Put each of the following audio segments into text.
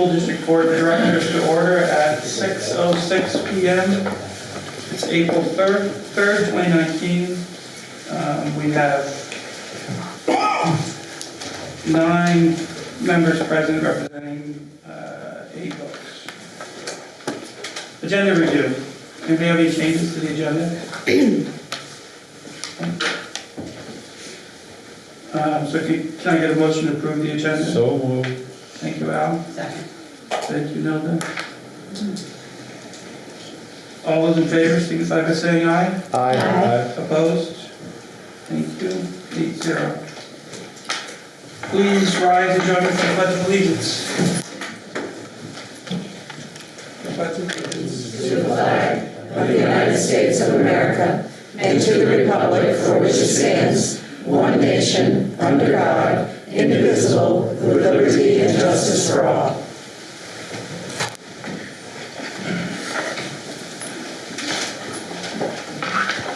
School District Board of Directors to order at 6:06 p.m. It's April 3rd, 2019. We have 9 members present representing 8 votes. Agenda review. Anybody have any changes to the agenda? Can I get a motion to approve the agenda? So moved. Thank you, Al. Second. Thank you, Nilda. All those in favor, signify by saying aye. Aye. Opposed? Thank you. 8-0. Please rise and join me for the Pledge of Allegiance. Pledge of Allegiance. To the flag of the United States of America and to the republic for which it stands, one nation, under God, indivisible, with liberty and justice for all.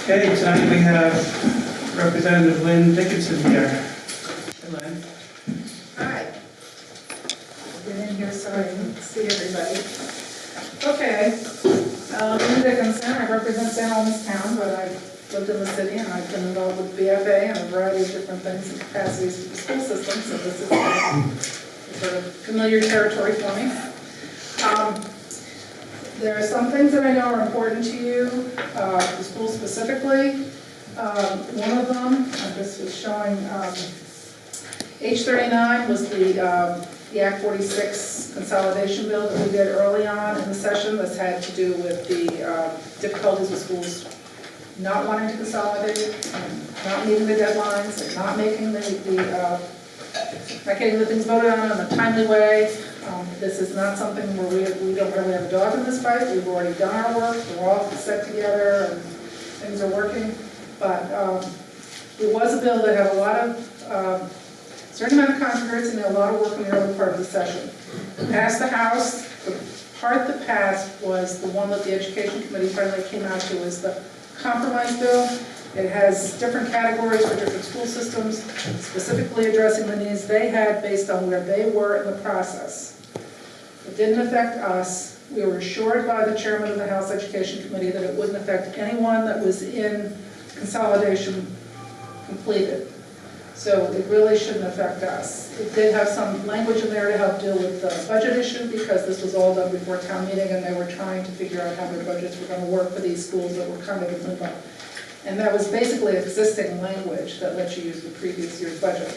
Okay, tonight we have Representative Lynn Dickinson here. Hey, Lynn. Hi. Get in here so I can see everybody. Okay. Lynn Dickinson, I represent St. Albans town, but I've lived in the city and I've been involved with BFA and a variety of different things and capacities for the school system, so this is sort of familiar territory for me. There are some things that I know are important to you, the school specifically. One of them, this was showing, H39 was the Act 46 consolidation bill that we did early on in the session. This had to do with the difficulties with schools not wanting to consolidate, not meeting the deadlines, and not making not getting the things voted on in a timely way. This is not something where we don't really have a dog in this fight. We've already done our work. We're all set together and things are working. But it was a bill that had a lot of, certain amount of controversy and a lot of work in the early part of the session. It passed the House. The part that passed was the one that the Education Committee finally came out to was the compromise bill. It has different categories for different school systems, specifically addressing the needs they had based on where they were in the process. It didn't affect us. We were assured by the chairman of the House Education Committee that it wouldn't affect anyone that was in consolidation completed. So it really shouldn't affect us. It did have some language in there to help deal with the budget issue because this was all done before town meeting and they were trying to figure out how their budgets were going to work for these schools that were kind of in limbo. And that was basically existing language that lets you use the previous year's budget.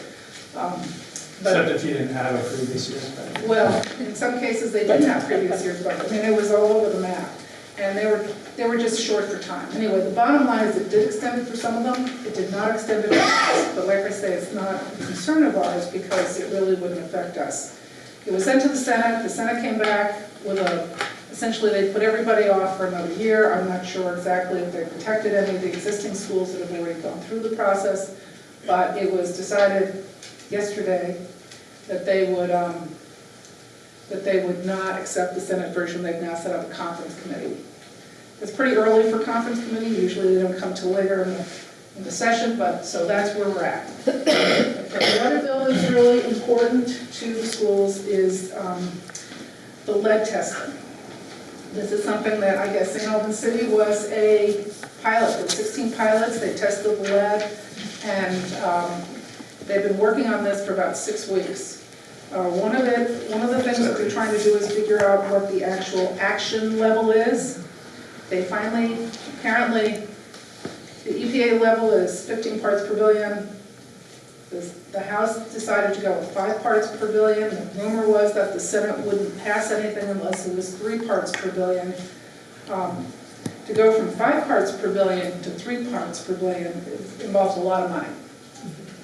Except if you didn't have a previous year's budget. Well, in some cases they didn't have previous year's budget. I mean, it was all over the map. And they were just short for time. Anyway, the bottom line is it did extend it for some of them. It did not extend it for us. But like I say, it's not a concern of ours because it really wouldn't affect us. It was sent to the Senate. The Senate came back with essentially they put everybody off for another year. I'm not sure exactly if they protected any of the existing schools that have already gone through the process. But it was decided yesterday that they would not accept the Senate version. They've now set up a conference committee. It's pretty early for conference committee. Usually they don't come till later in the session, but so that's where we're at. Okay, the other bill that's really important to the schools is the lead testing. This is something that I guess St. Albans City was a pilot. There were 16 pilots. They tested the lead, and they've been working on this for about 6 weeks. One of the things that they're trying to do is figure out what the actual action level is. They finally, apparently, the EPA level is 15 parts per billion. The House decided to go with 5 parts per billion. The rumor was that the Senate wouldn't pass anything unless it was 3 parts per billion. To go from 5 parts per billion to 3 parts per billion involves a lot of money,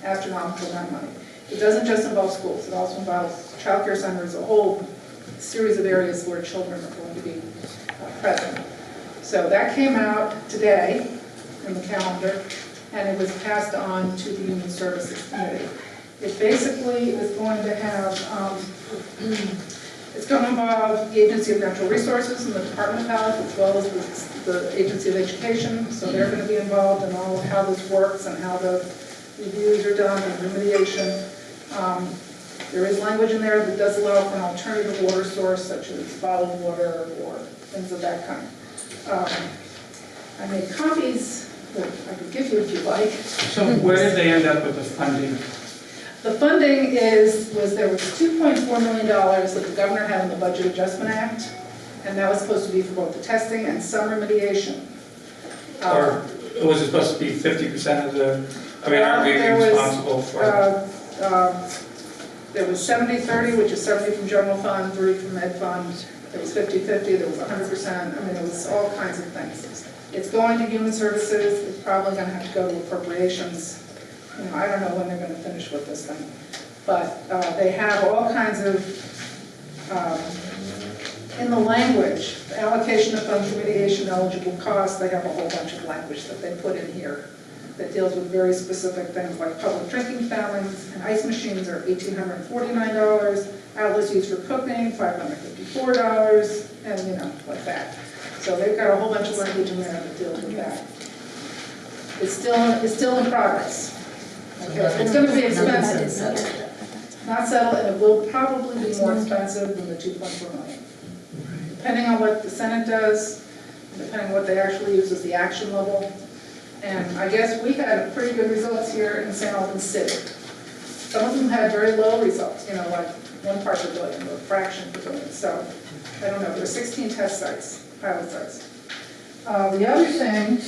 astronomical amount of money. It doesn't just involve schools. It also involves child care centers, a whole series of areas where children are going to be present. So that came out today in the calendar, and it was passed on to the Human Services Committee. It basically is going to have, it's going to involve the Agency of Natural Resources and the Department of Health, as well as the Agency of Education. So they're going to be involved in all of how this works and how the reviews are done and remediation. There is language in there that does allow for an alternative water source, such as bottled water or things of that kind. I made copies that I could give you if you like. So where did they end up with the funding? The funding there was $2.4 million that the governor had in the Budget Adjustment Act, and that was supposed to be for both the testing and some remediation. Or was it supposed to be 50% of the, I mean, aren't we responsible for? There was 70-30, which is 70 from general fund, 30 from ed fund. There was 50-50, there was 100%. I mean, it was all kinds of things. It's going to human services. It's probably going to have to go to appropriations. You know, I don't know when they're going to finish with this thing. But they have all kinds of, in the language, the allocation of funds, remediation, eligible costs, they have a whole bunch of language that they put in here that deals with very specific things like public drinking fountains and ice machines are $1,849, outlets used for cooking, $554, and you know, like that. So they've got a whole bunch of language in there that deals with that. It's still in progress. Okay, it's going to be expensive. Not settled, and it will probably be more expensive than the $2.4 million. Depending on what the Senate does, depending on what they actually use as the action level. And I guess we had pretty good results here in St. Albans City. Some of them had very low results, you know, like 1 part per billion or a fraction per billion. So I don't know, there were 16 test sites, pilot sites. The other thing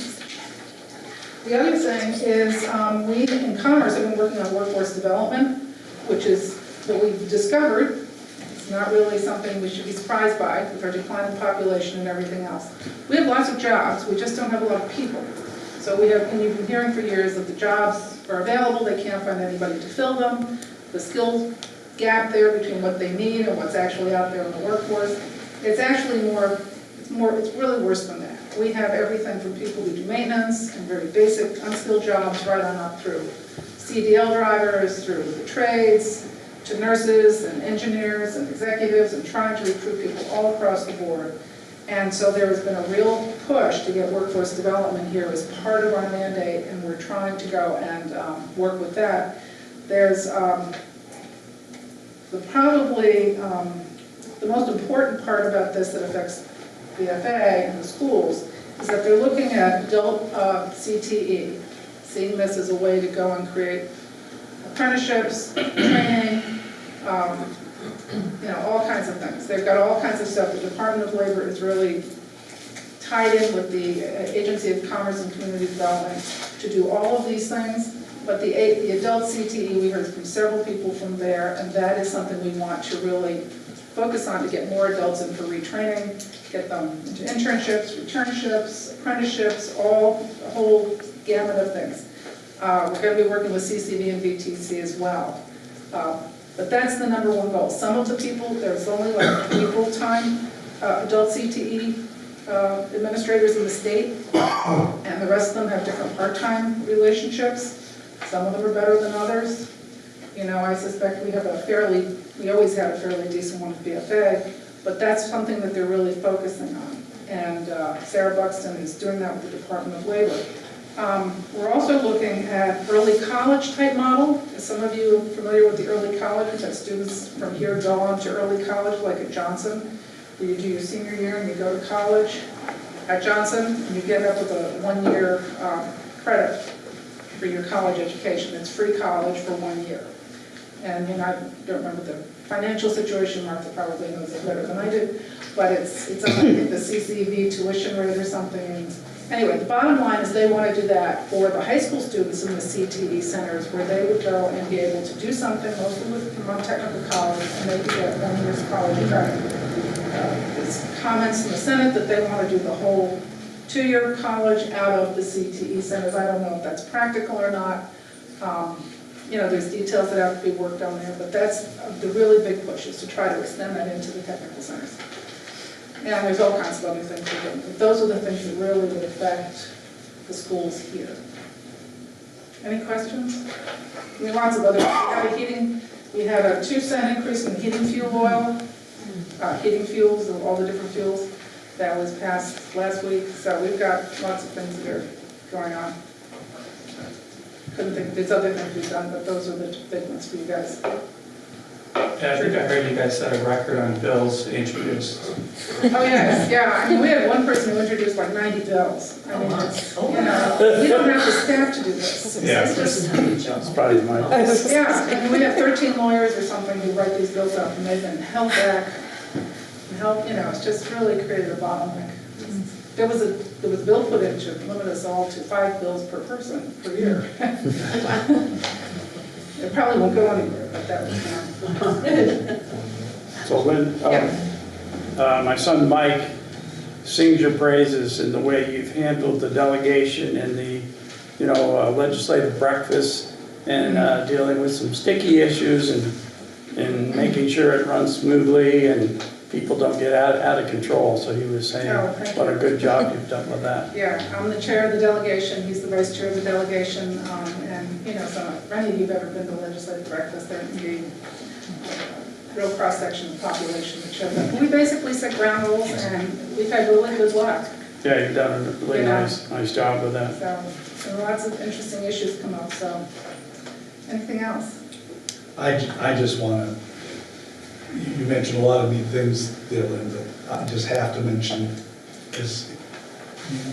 is we in Commerce have been working on workforce development, which is what we've discovered. It's not really something we should be surprised by with our declining population and everything else. We have lots of jobs, we just don't have a lot of people. So we have, and you've been hearing for years that the jobs are available, they can't find anybody to fill them. The skill gap there between what they need and what's actually out there in the workforce, it's actually it's really worse than that. We have everything from people who do maintenance and very basic unskilled jobs right on up through CDL drivers, through the trades, to nurses and engineers and executives, and trying to recruit people all across the board. And so there has been a real push to get workforce development here as part of our mandate, and we're trying to go and work with that. There's probably the most important part about this that affects BFA and the schools is that they're looking at adult CTE, seeing this as a way to go and create apprenticeships, training, you know, all kinds of things. They've got all kinds of stuff. The Department of Labor is really tied in with the Agency of Commerce and Community Development to do all of these things. But the adult CTE, we heard from several people from there, and that is something we want to really focus on to get more adults in for retraining, get them into internships, returnships, apprenticeships, a whole gamut of things. We're going to be working with CCV and VTC as well. But that's the #1 goal. Some of the people, there's only like 3 full-time adult CTE administrators in the state, and the rest of them have different part-time relationships. Some of them are better than others. You know, I suspect we always had a fairly decent one with BFA, but that's something that they're really focusing on. And Sarah Buxton is doing that with the Department of Labor. We're also looking at early college type model. As some of you are familiar with the early college, we've had students from here go on to early college, like at Johnson, where you do your senior year and you go to college at Johnson, and you get up with a 1-year credit for your college education. It's free college for 1 year. And you know, I don't remember the financial situation, Martha probably knows it better than I do, but it's I think the CCV tuition rate or something. Anyway, the bottom line is they want to do that for the high school students in the CTE centers, where they would go and be able to do something, mostly with Vermont Technical College, and they could get 1 year's college credit. There's comments in the Senate that they want to do the whole 2-year college out of the CTE centers. I don't know if that's practical or not. You know, there's details that have to be worked on there, but that's the really big push, is to try to extend that into the technical centers. And there's all kinds of other things we're doing, but those are the things that really would affect the schools here. Any questions? I mean, lots of other, we had a 2-cent increase in heating fuel oil, heating fuels, all the different fuels. That was passed last week, so we've got lots of things that are going on. Couldn't think, there's other things we've done, but those are the big ones for you guys. Yeah, I think I heard you guys set a record on bills introduced. Oh, yes, yeah, I mean, we had one person who introduced like 90 bills. I mean, it's, you know, we don't have the staff to do this. It's just, It's probably mine. yeah, I mean, we have 13 lawyers or something who write these bills up, and they've been held back, and help, you know, it's just really created a bottleneck. There was a bill put in to limit us all to 5 bills per person per year. It probably won't go anywhere, but that was, So Lynn, Yeah. my son Mike sings your praises in the way you've handled the delegation and the, legislative breakfast and dealing with some sticky issues and making sure it runs smoothly and people don't get out of control. So he was saying, Oh, thank what a you. good job you've done with that. yeah, I'm the chair of the delegation, he's the vice chair of the delegation, and, so if any of you've ever been to legislative breakfast, there can be a real cross-section of the population that shows up. We basically set ground rules, and we've had really good luck. Yeah, you've done a really Yeah. nice job with that. So lots of interesting issues come up, so, anything else? I just want to, you mentioned a lot of neat things there, Lynn, but I just have to mention, because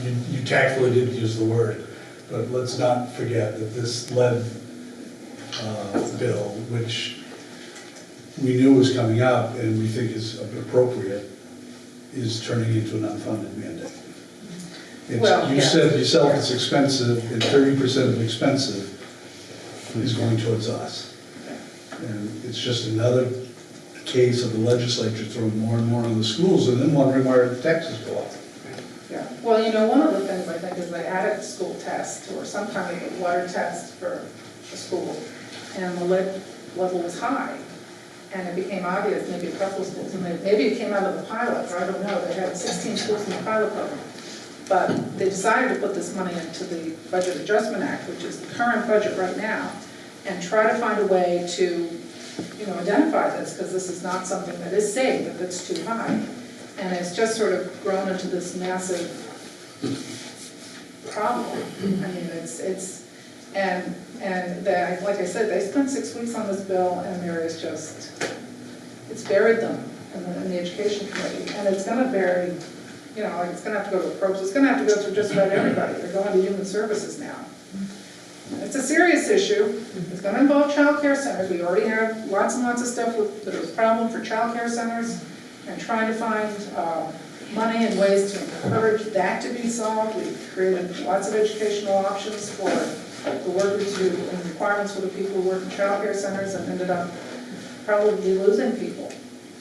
you tactfully did use the word, but let's not forget that this lead bill, which we knew was coming up and we think is appropriate, is turning into an unfunded mandate. Well, You yes. said yourself it's expensive, and 30% of expensive is going towards us. And it's just another case of the legislature throwing more and more on the schools and then wondering why the taxes go up. Yeah, well, one of the things I think is they added a school test or some kind of a water test for a school, and the lead level was high. And it became obvious, maybe a couple of schools, and maybe it came out of the pilots, I don't know, they had 16 schools in the pilot program. But they decided to put this money into the Budget Adjustment Act, which is the current budget right now, and try to find a way to, identify this, because this is not something that is safe if it's too high. And it's just sort of grown into this massive problem. I mean, like I said, they spent 6 weeks on this bill, and there is just, it's buried them in the Education Committee, and it's going to bury, it's going to have to go to approach, it's going to have to go through just about everybody. They're going to Human Services now. It's a serious issue. It's going to involve child care centers. We already have lots and lots of stuff that is a problem for child care centers, and trying to find money and ways to encourage that to be solved. We've created lots of educational options for the workers who, and requirements for the people who work in child care centers, and ended up probably losing people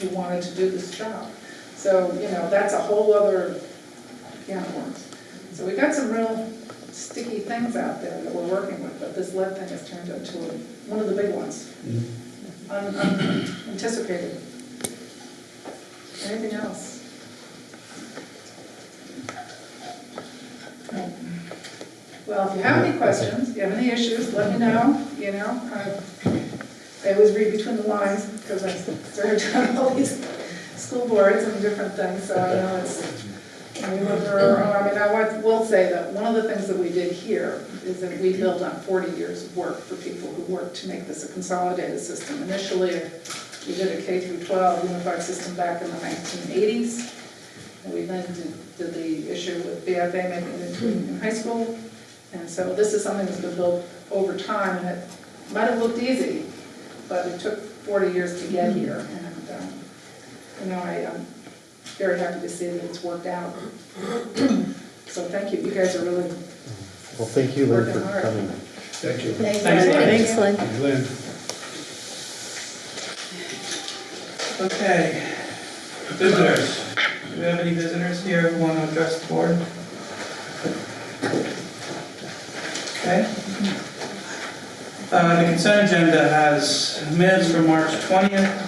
who wanted to do this job. So, that's a whole other can of worms. So we've got some real sticky things out there that we're working with, but this lead thing has turned into one of the big ones. Unanticipated. Anything else? Well, if you have any questions, if you have any issues, let me know. I always read between the lines because I started doing all these school boards and different things, so I know it's, I will say that one of the things that we did here is that we built on 40 years of work for people who worked to make this a consolidated system. Initially, we did a K-12 unified system back in the 1980s. And we then did the issue with BFA making it in high school. And so this is something that's been built over time, and it might have looked easy, but it took 40 years to get here. And, I'm very happy to see that it's worked out. So thank you. You guys are really Well, thank you, Lynn, working for hard. coming. Thank you. Thanks, Lynn. Thanks, Lynn. Lynn. Okay, visitors. Do we have any visitors here who want to address the board? Okay. The consent agenda has minutes from March 20th.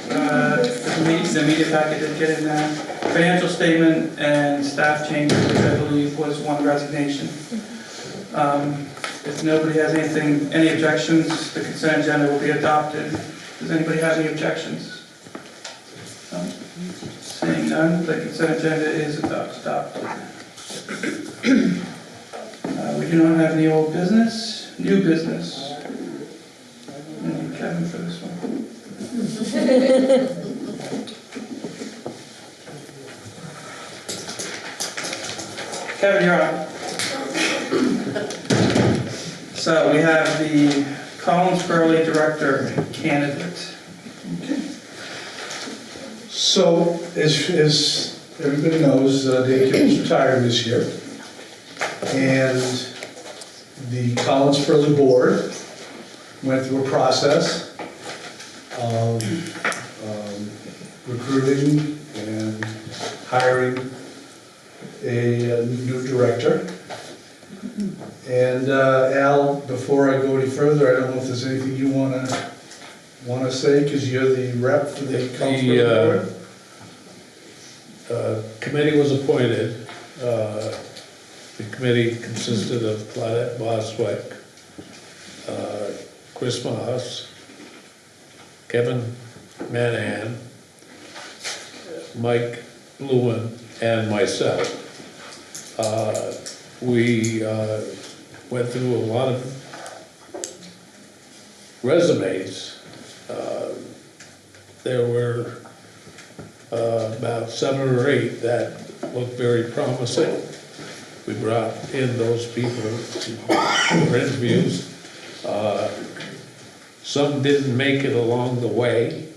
The media packet did get in there. Financial statement and staff changes, which I believe was one resignation. If nobody has any objections, the consent agenda will be adopted. Does anybody have any objections? No? Seeing none, the consent agenda is adopted. We do not have any old business. New business. I need Kevin for this one. Kevin, you're on. So we have the Collins Burley Director candidate. So, as everybody knows, Dave Kim's retired this year. And the Collins Burley Board went through a process of recruiting and hiring a new director. And Al, before I go any further, I don't know if there's anything you want to say, because you're the rep for the Collins Burley Board. Committee was appointed. The committee consisted of Claudette Boswick, Chris Moss, Kevin Manahan, Mike Lewin, and myself. We went through a lot of resumes. There were about 7 or 8 that looked very promising. We brought in those people for interviews. Some didn't make it along the way,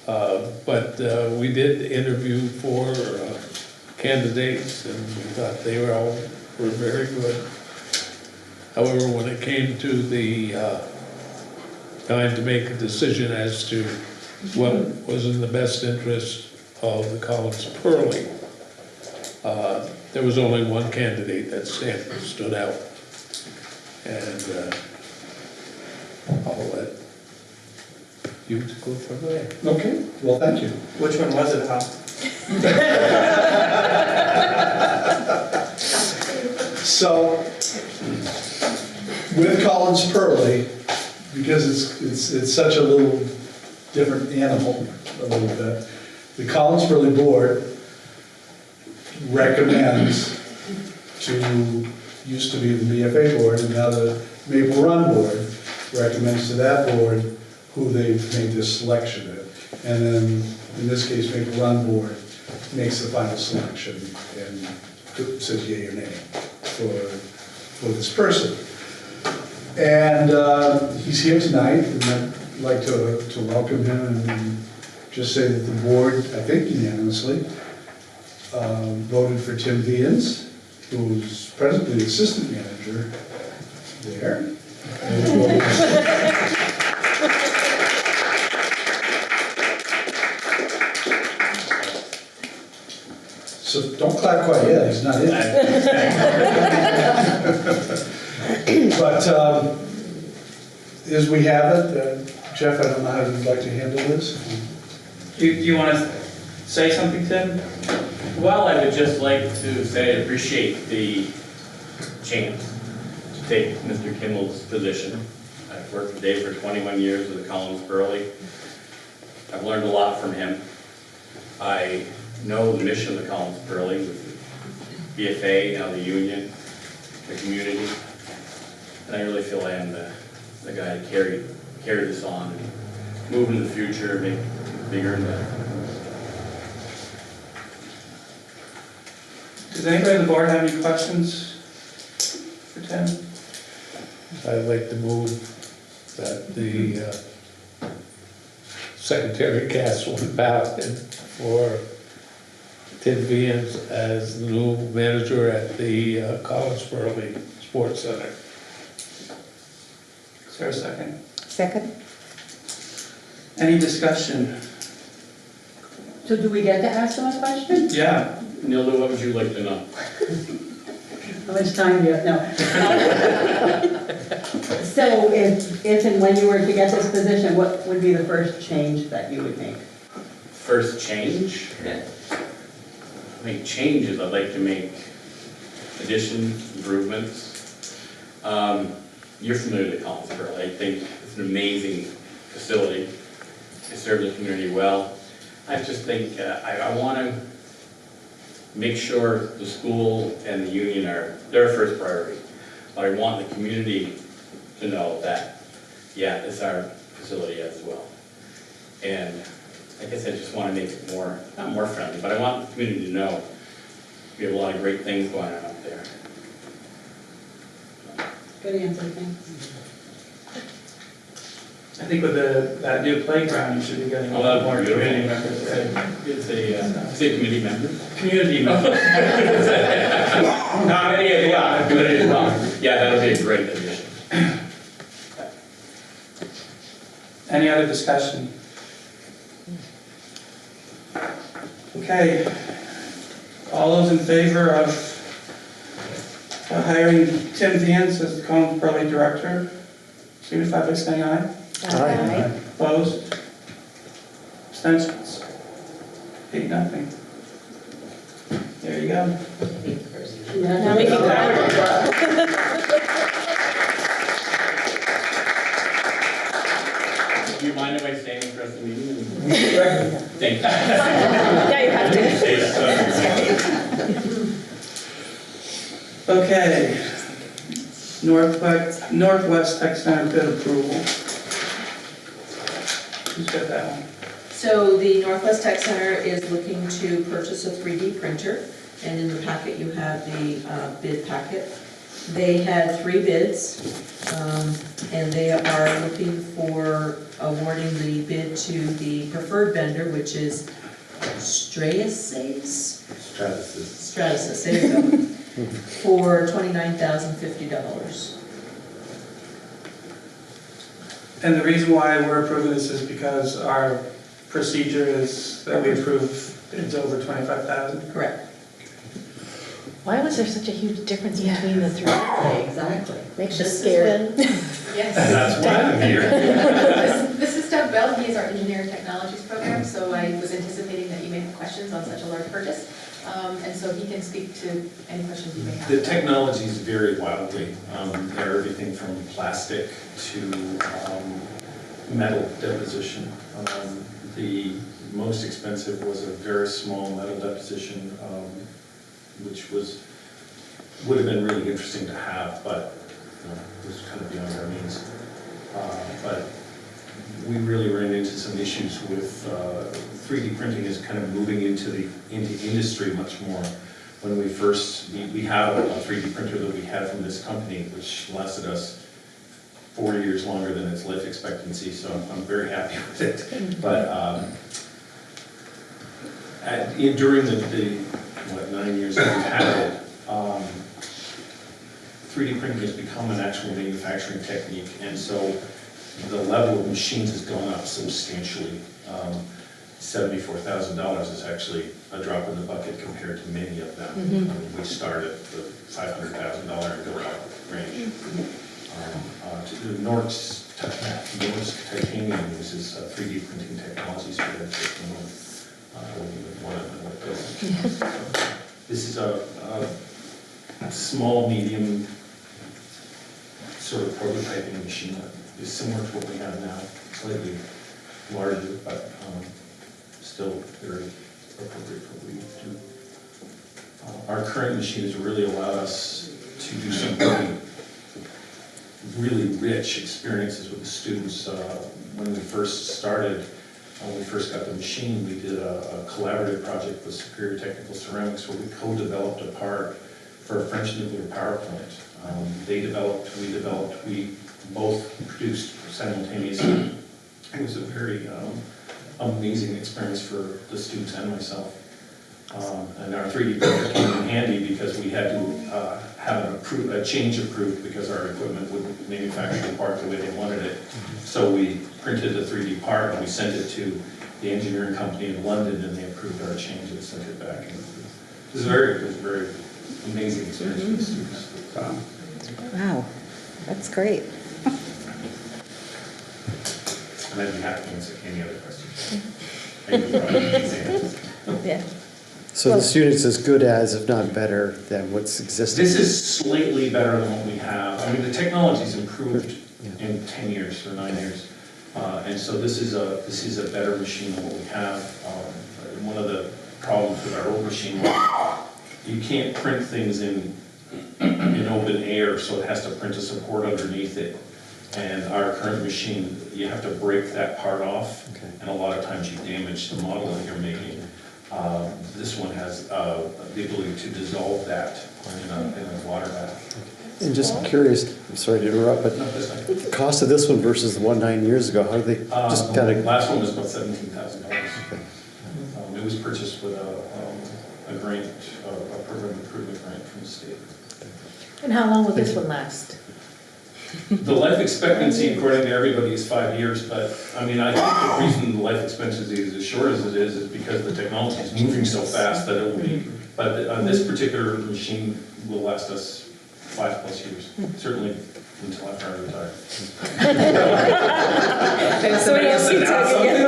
but we did interview 4 candidates, and we thought they were very good. However, when it came to the time to make a decision as to what was in the best interest of the Collins Burley, there was only one candidate that stood out. And I'll let you go from there. Okay, well, thank you. Which one was it, Hal? So, with Collins Burley, because it's such a little different animal, a little bit, the Collins Burley Board recommends to, used to be the BFA board, and now the Maple Run Board recommends to that board who they've made this selection of. And then, in this case, Maple Run Board makes the final selection and says yea or nay for this person. And he's here tonight, and I'd like to welcome him and just say that the board, I think unanimously, voted for Tim Vians, who's presently the assistant manager there. So don't clap quite yet, he's not in. But as we have it, Jeff, I don't know how you'd like to handle this. Do you want to say something, Tim? Well, I would just like to say I appreciate the chance to take Mr. Kimmel's position. I've worked with Dave for 21 years with the Collins Burley. I've learned a lot from him. I know the mission of the Collins Burley with BFA, now the union, the community, and I really feel I am the guy to carry this on and move into the future, make it bigger and better. Does anybody on the board have any questions for Tim? I'd like to move that the secretary cast one ballot for Tim Vians as the new manager at the Collins Burley Sports Center. Is there a second? Second? Any discussion? So do we get to ask them a question? Yeah. Nilda, what would you like to know? How much time do you have? No. So if and when you were to get this position, what would be the first change that you would make? First change? Make changes, I'd like to make additions, improvements. You're familiar with Collins Burley. I think it's an amazing facility. It serves the community well. I just think I want to make sure the school and the union are their first priority. But I want the community to know that, yeah, it's our facility as well. And I guess I just want to make it more, not more friendly, but I want the community to know we have a lot of great things going on up there. Good answer, thanks. I think with that new playground, you should be getting a Oh, lot that'd more be beautiful. community members. Right? It's a, say committee members. Community members. Not any, yeah, committee is wrong. Yeah, that'll be a great addition. Any other discussion? Okay. All those in favor of hiring Tim Vance as the Collins Burley Director, signify by saying aye. Aye. Opposed? Abstentions? 8-0. There you go. Now we can Do you mind if I stay in the rest of the meeting? Thank you. Yeah, you have to. Okay. Northwest Tech Center bid approval. Who's got that one? So the Northwest Tech Center is looking to purchase a 3D printer, and in the packet you have the bid packet. They had 3 bids, and they are looking for awarding the bid to the preferred vendor, which is Stratasys, there you go, for $29,050. And the reason why we're approving this is because our procedure is that we approve bids over 25,000. Correct. Why was there such a huge difference between the three? Exactly. Makes you scared. Yes. That's why I'm here. This is Doug Bell, he is our Engineering Technologies program, so I was anticipating that you may have questions on such a large purchase. And so he can speak to any questions you may have. The technologies vary wildly. They're everything from plastic to metal deposition. The most expensive was a very small metal deposition, which would have been really interesting to have, but it was kind of beyond our means. But we really ran into some issues with 3D printing is kind of moving into industry much more. When we first, we have a 3D printer that we had from this company, which lasted us 4 years longer than its life expectancy, so I'm very happy with it. But during the 9 years that we've had it, 3D printing has become an actual manufacturing technique, and so the level of machines has gone up substantially. $74,000 is actually a drop in the bucket compared to many of them. We started at the $500,000 and go up range. To the Nort's Titanium uses 3D printing technologies for their technology. I don't even want to know what it does. This is a small, medium sort of prototyping machine that is similar to what we have now, slightly larger, but still very appropriate for what we do. Our current machine has really allowed us to do some really rich experiences with the students. When we first started, when we first got the machine, we did a collaborative project with Superior Technical Ceramics where we co-developed a part for a French nuclear power plant. They developed, we both produced simultaneously. It was a very amazing experience for the students and myself. And our 3D printer came in handy because we had to have a change approved because our equipment wouldn't manufacture the part the way they wanted it. So we printed the 3D part and we sent it to the engineering company in London and they approved our change and sent it back. And it was a very amazing experience for the students. Wow, that's great. And I'd be happy to answer any other questions. Thank you for asking. Yeah. So the student's as good as, if not better, than what's existing? This is slightly better than what we have. I mean, the technology's improved in 10 years or 9 years. And so this is a better machine than what we have. One of the problems with our old machine was you can't print things in open air, so it has to print a support underneath it. And our current machine, you have to break that part off, Okay. and a lot of times you damage the model that you're making. This one has the ability to dissolve that in a water bath. And just curious, I'm sorry to interrupt, but No, that's fine. the cost of this one versus the one 9 years ago, how do they just kind The of? last one was about $17,000. It was purchased with a grant, a program improvement grant from the state. And how long will this one last? The life expectancy, according to everybody, is 5 years, but, I mean, I think the reason the life expectancy is as short as it is because the technology is moving so fast that it will be, but this particular machine will last us 5+ years, certainly until after I retire. So we don't see Doug again.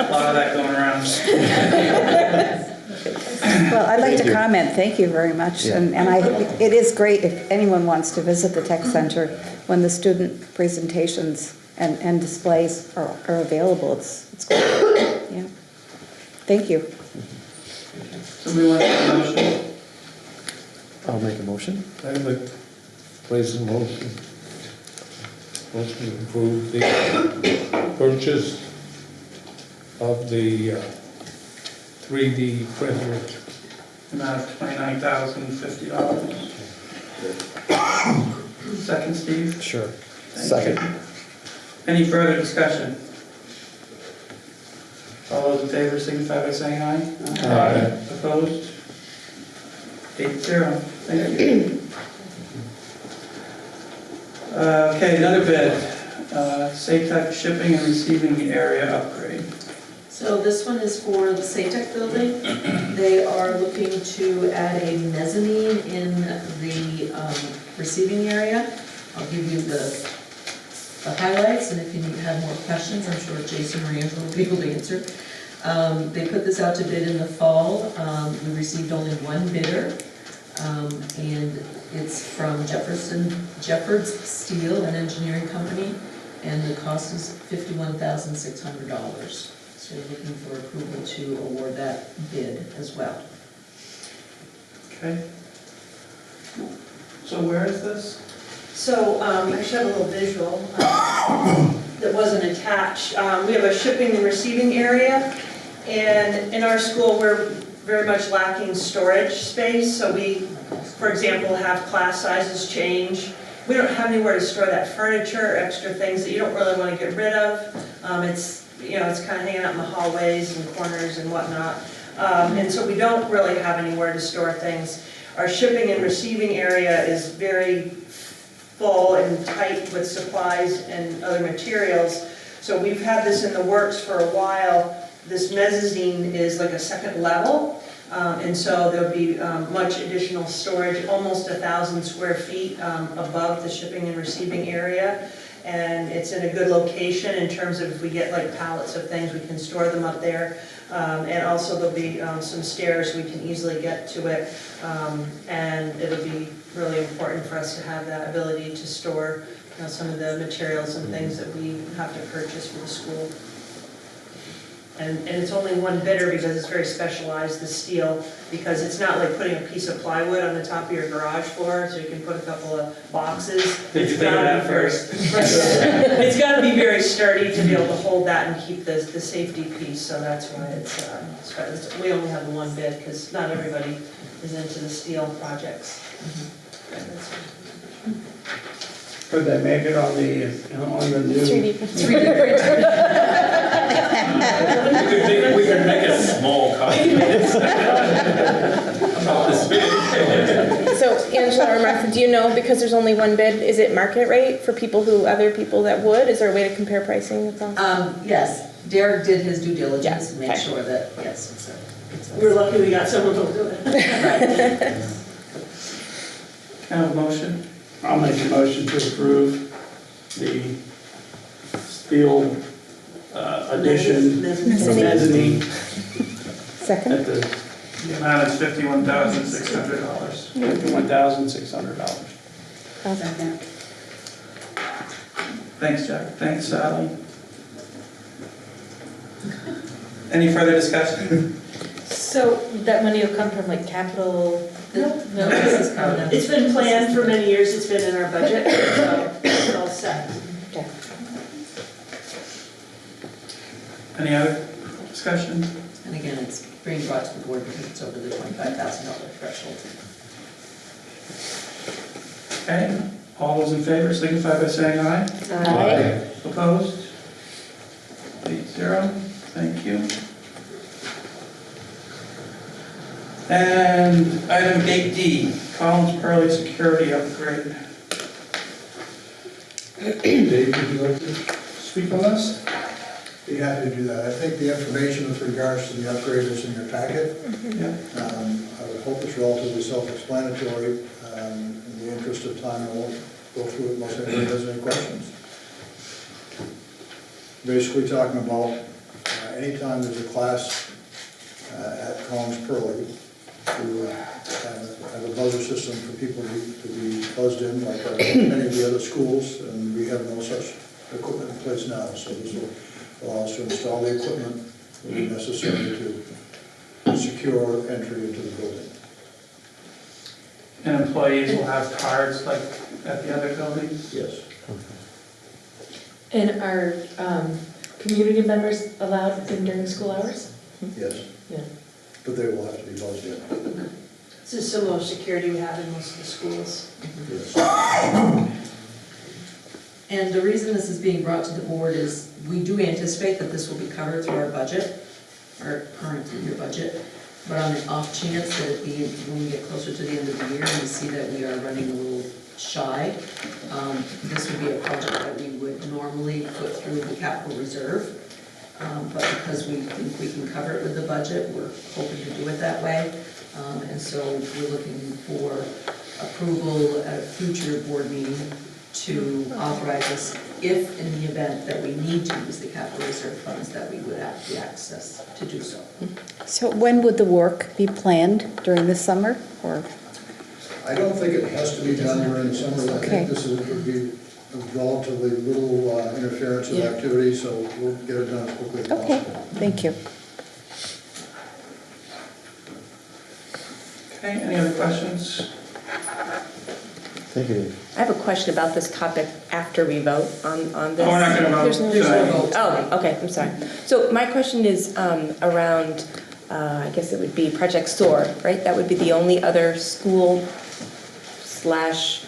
A lot of that going around. Well, I'd like Thank to you. comment, thank you very much. Yeah. And it is great if anyone wants to visit the tech center when the student presentations and displays are available. It's great, yeah. Thank you. Somebody want to make a motion? I'll make a motion. I would place a motion. Motion to approve the purchase of the 3D printer. Amount of $29,050. Second, Steve? Sure. Thank Second. you. Any further discussion? All those in favor signify by saying aye. Aye. Opposed? 8-0. Thank you. Okay, another bid. SATEC shipping and receiving area upgrade. So this one is for the SATEC building. They are looking to add a mezzanine in the receiving area. I'll give you the highlights, and if you have more questions, I'm sure Jason or Angela will be able to answer. They put this out to bid in the fall. We received only one bidder, and it's from Jeffords Steel, an engineering company, and the cost is $51,600. So we're looking for approval to award that bid as well. Okay. So where is this? So I should have a little visual that wasn't attached. We have a shipping and receiving area, and in our school we're very much lacking storage space. So we, for example, have class sizes change. We don't have anywhere to store that furniture, extra things that you don't really want to get rid of. It's kind of hanging out in the hallways and corners and whatnot. And so we don't really have anywhere to store things. Our shipping and receiving area is very full and tight with supplies and other materials. So we've had this in the works for a while. This mezzanine is like a second level. And so there'll be much additional storage, almost 1,000 square feet above the shipping and receiving area. And it's in a good location in terms of if we get like pallets of things, we can store them up there. And also there'll be some stairs, we can easily get to it. And it'll be really important for us to have that ability to store some of the materials and things that we have to purchase for the school. And it's only one bidder because it's very specialized, the steel, because it's not like putting a piece of plywood on the top of your garage floor, so you can put a couple of boxes. Did you think of that first? It's got to be very sturdy to be able to hold that and keep the safety piece, so that's why we only have the one bid, because not everybody is into the steel projects. Could they make it on the new? 3D We could make a small copy. About this big. So Angela or Martha, do you know, because there's only one bid, is it market rate for other people that would? Is there a way to compare pricing with them? Yes, Derek did his due diligence and made okay. sure that, yes, it's We're lucky we got someone who'll do it. Can I have a motion? I'll make a motion to approve the steel addition mezzanine Second? at the The amount is $51,600. $51,600. Second. Thanks, Jack. Thanks, Sally. Any further discussion? So that money will come from like capital No, this is coming up. It's been planned for many years, it's been in our budget, so it's all set. Okay. Any other discussion? And again, it's being brought to the board because it's over the $25,000 threshold. Okay, all those in favor signify by saying aye. Aye. Opposed? 8-0, thank you. And item 8D, Collins Pearly security upgrade. Dave, would you like to speak on this? Be happy to do that. I think the information with regards to the upgrade is in your packet. Yeah. I would hope it's relatively self-explanatory. In the interest of time, I won't go through it unless anybody has any questions. Basically talking about anytime there's a class at Collins Pearly, we have a buzzer system for people to be buzzed in, like many of the other schools, and we have no such equipment in place now. So this will allow us to install the equipment that will be necessary to secure entry into the building. And employees will have cards like at the other buildings? Yes. And are community members allowed in during school hours? Yes. Yeah. But they will have to be buzzed in. This is similar security we have in most of the schools. Yes. And the reason this is being brought to the board is we do anticipate that this will be covered through our budget, our current year budget. But on the off chance that it be, when we get closer to the end of the year and we see that we are running a little shy, this would be a project that we would normally put through the capital reserve. But because we think we can cover it with the budget, we're hoping to do it that way. And so we're looking for approval at a future board meeting to authorize us, if in the event that we need to use the capital reserve funds, that we would have the access to do so. So when would the work be planned, during the summer, or? I don't think it has to be done during the summer. I Okay. think this would be relatively little interference with activity, so we'll get it done as quickly as possible. Okay, thank you. Okay, any other questions? Thank you, Dave. I have a question about this topic after we vote on this. Oh, we're not gonna vote. There's no vote. Oh, okay, I'm sorry. So my question is around, I guess it would be Project SOAR, right? That would be the only other school slash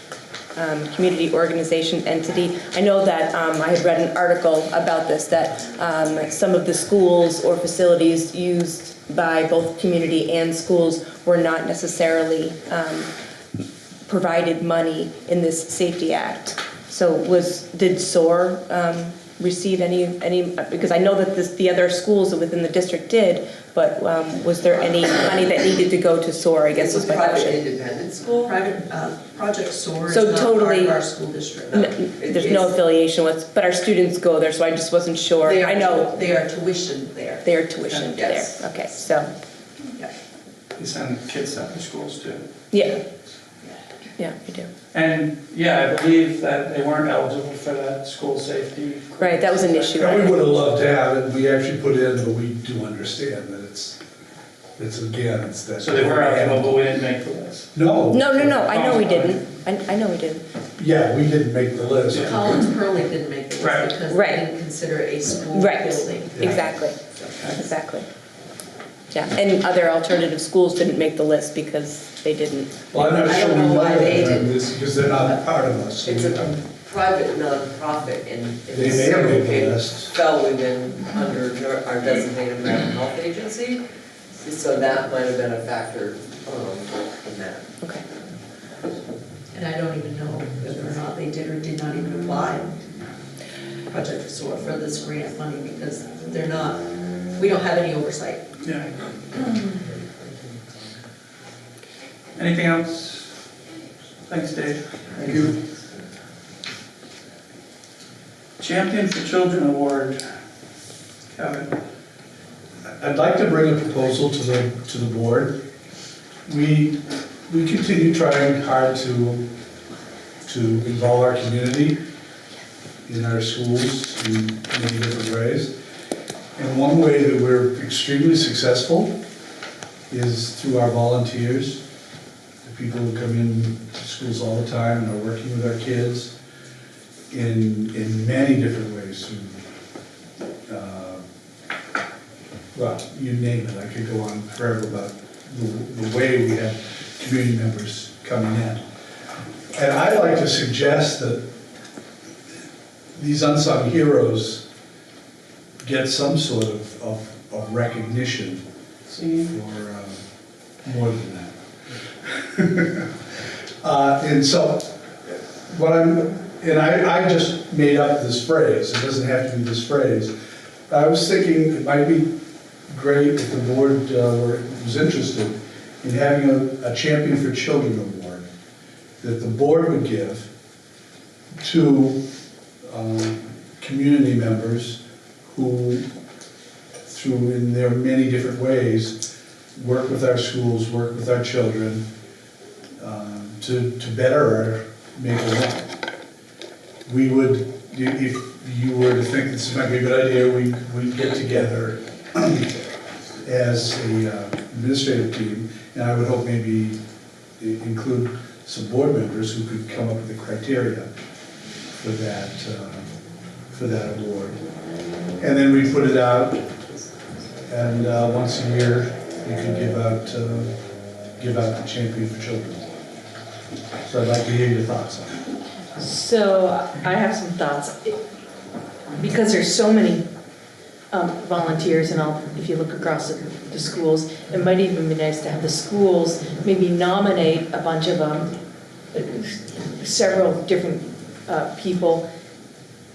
community organization entity. I know that I had read an article about this, that some of the schools or facilities used by both community and schools were not necessarily provided money in this Safety Act. So did SOAR receive any, because I know that the other schools within the district did, but was there any money that needed to go to SOAR, I guess was my question. Private independent school? Private, Project SOAR is So not totally, part of our school district. there's no affiliation with, but our students go there, so I just wasn't sure. I know. They are tuitioned there. They are tuitioned there. Yes. Okay, so, Yeah. You send kids to other schools too. yeah. Yeah, we do. And, yeah, I believe that they weren't eligible for that school safety. Right, that was an issue. And we would have loved to have it, we actually put in, but we do understand that it's that. So they were eligible, but we didn't make the list. No. No, I know we didn't. I know we didn't. Yeah, we didn't make the list. Collins Pearly didn't make the list Right. because Right. they didn't consider it a school Right, building. exactly, exactly. Yeah, and other alternative schools didn't make the list because they didn't. Well, I'm not I sure don't we know know why they them, didn't. because they're not part of us. It's a private nonprofit, and They in may several make the cases list. fell within under our designated mental health agency, so that might have been a factor in that. Okay. And I don't even know whether or not they did or did not even apply Project SOAR for this grant money because they're not, we don't have any oversight. Yeah. Anything else? Thanks, Dave. Thank you. Champion for Children Award. Kevin. I'd like to bring a proposal to the board. We continue trying hard to involve our community in our schools in many different ways. And one way that we're extremely successful is through our volunteers. people who come in to schools all the time and are working with our kids in many different ways. Well, you name it, I could go on forever about the way we have community members coming in. And I like to suggest that these unsung heroes get some sort of recognition for more than that. And so, I just made up this phrase, it doesn't have to be this phrase. I was thinking it might be great if the board was interested in having a Champion for Children award that the board would give to community members who, through in their many different ways, work with our schools, work with our children to better our Maple Run. We would, if you were to think this might be a good idea, we'd get together as a administrative team, and I would hope maybe include some board members who could come up with the criteria for that award. And then we put it out, and once a year we could give out the Champion for Children. So I'd like to hear your thoughts on it. So I have some thoughts. Because there's so many volunteers and all, if you look across the schools, it might even be nice to have the schools maybe nominate a bunch of several different people,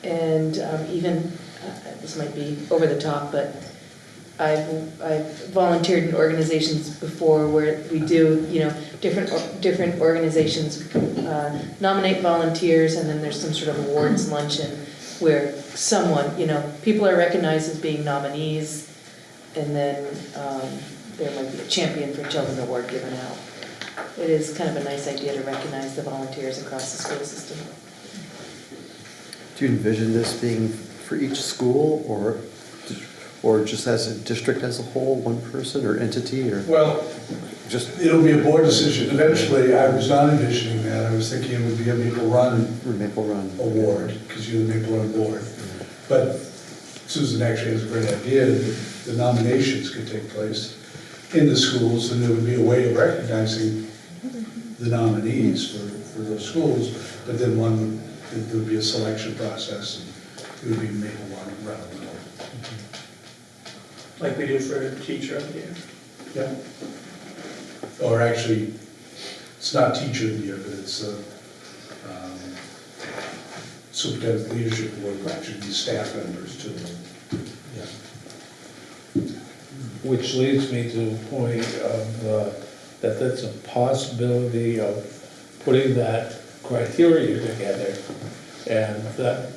and even, this might be over the top, but I've volunteered in organizations before where we do, different organizations nominate volunteers, and then there's some sort of awards luncheon where someone, people are recognized as being nominees, and then there might be a Champion for Children award given out. It is kind of a nice idea to recognize the volunteers across the school system. Do you envision this being for each school, or just as a district as a whole, one person or entity, or? Well, it'll be a board decision. Eventually, I was not envisioning that. I was thinking it would be a Maple Run award, because you're the Maple Run board. But Susan actually has a great idea that the nominations could take place in the schools, and there would be a way of recognizing the nominees for those schools, but then there would be a selection process, and it would be Maple Run rather than Like we do for a teacher of the year. Yeah. Or actually, it's not Teacher of the Year, but it's Superintendent Leadership Award, which should be staff members too. Yeah. Which leads me to the point of that that's a possibility of putting that criteria together, and that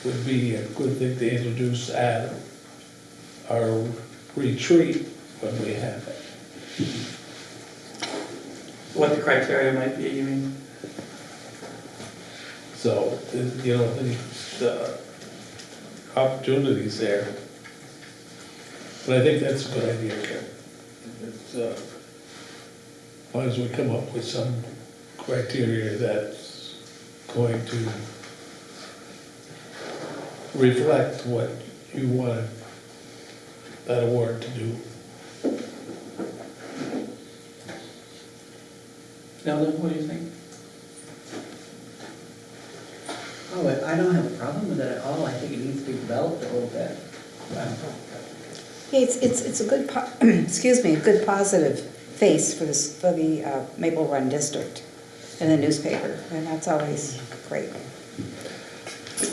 would be a good thing to introduce at our retreat when we have it. What the criteria might be, you mean? So, the opportunities there. But I think that's a good idea, Karen. As long as we come up with some criteria that's going to reflect what you want that award to do. Sheldon, what do you think? Oh, I don't have a problem with it at all. I think it needs to be developed a little bit. It's a good, excuse me, a good positive face for the Maple Run district in the newspaper, and that's always great.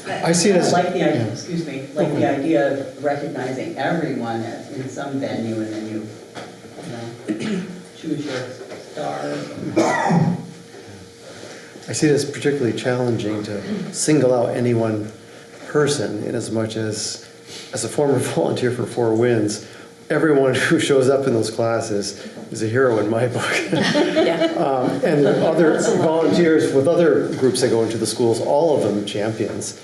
I see it as like the idea, excuse me, like the idea of recognizing everyone in some venue, and then you choose your star. I see it as particularly challenging to single out any one person, in as much as a former volunteer for Four Winds, everyone who shows up in those classes is a hero in my book. And other volunteers with other groups that go into the schools, all of them champions.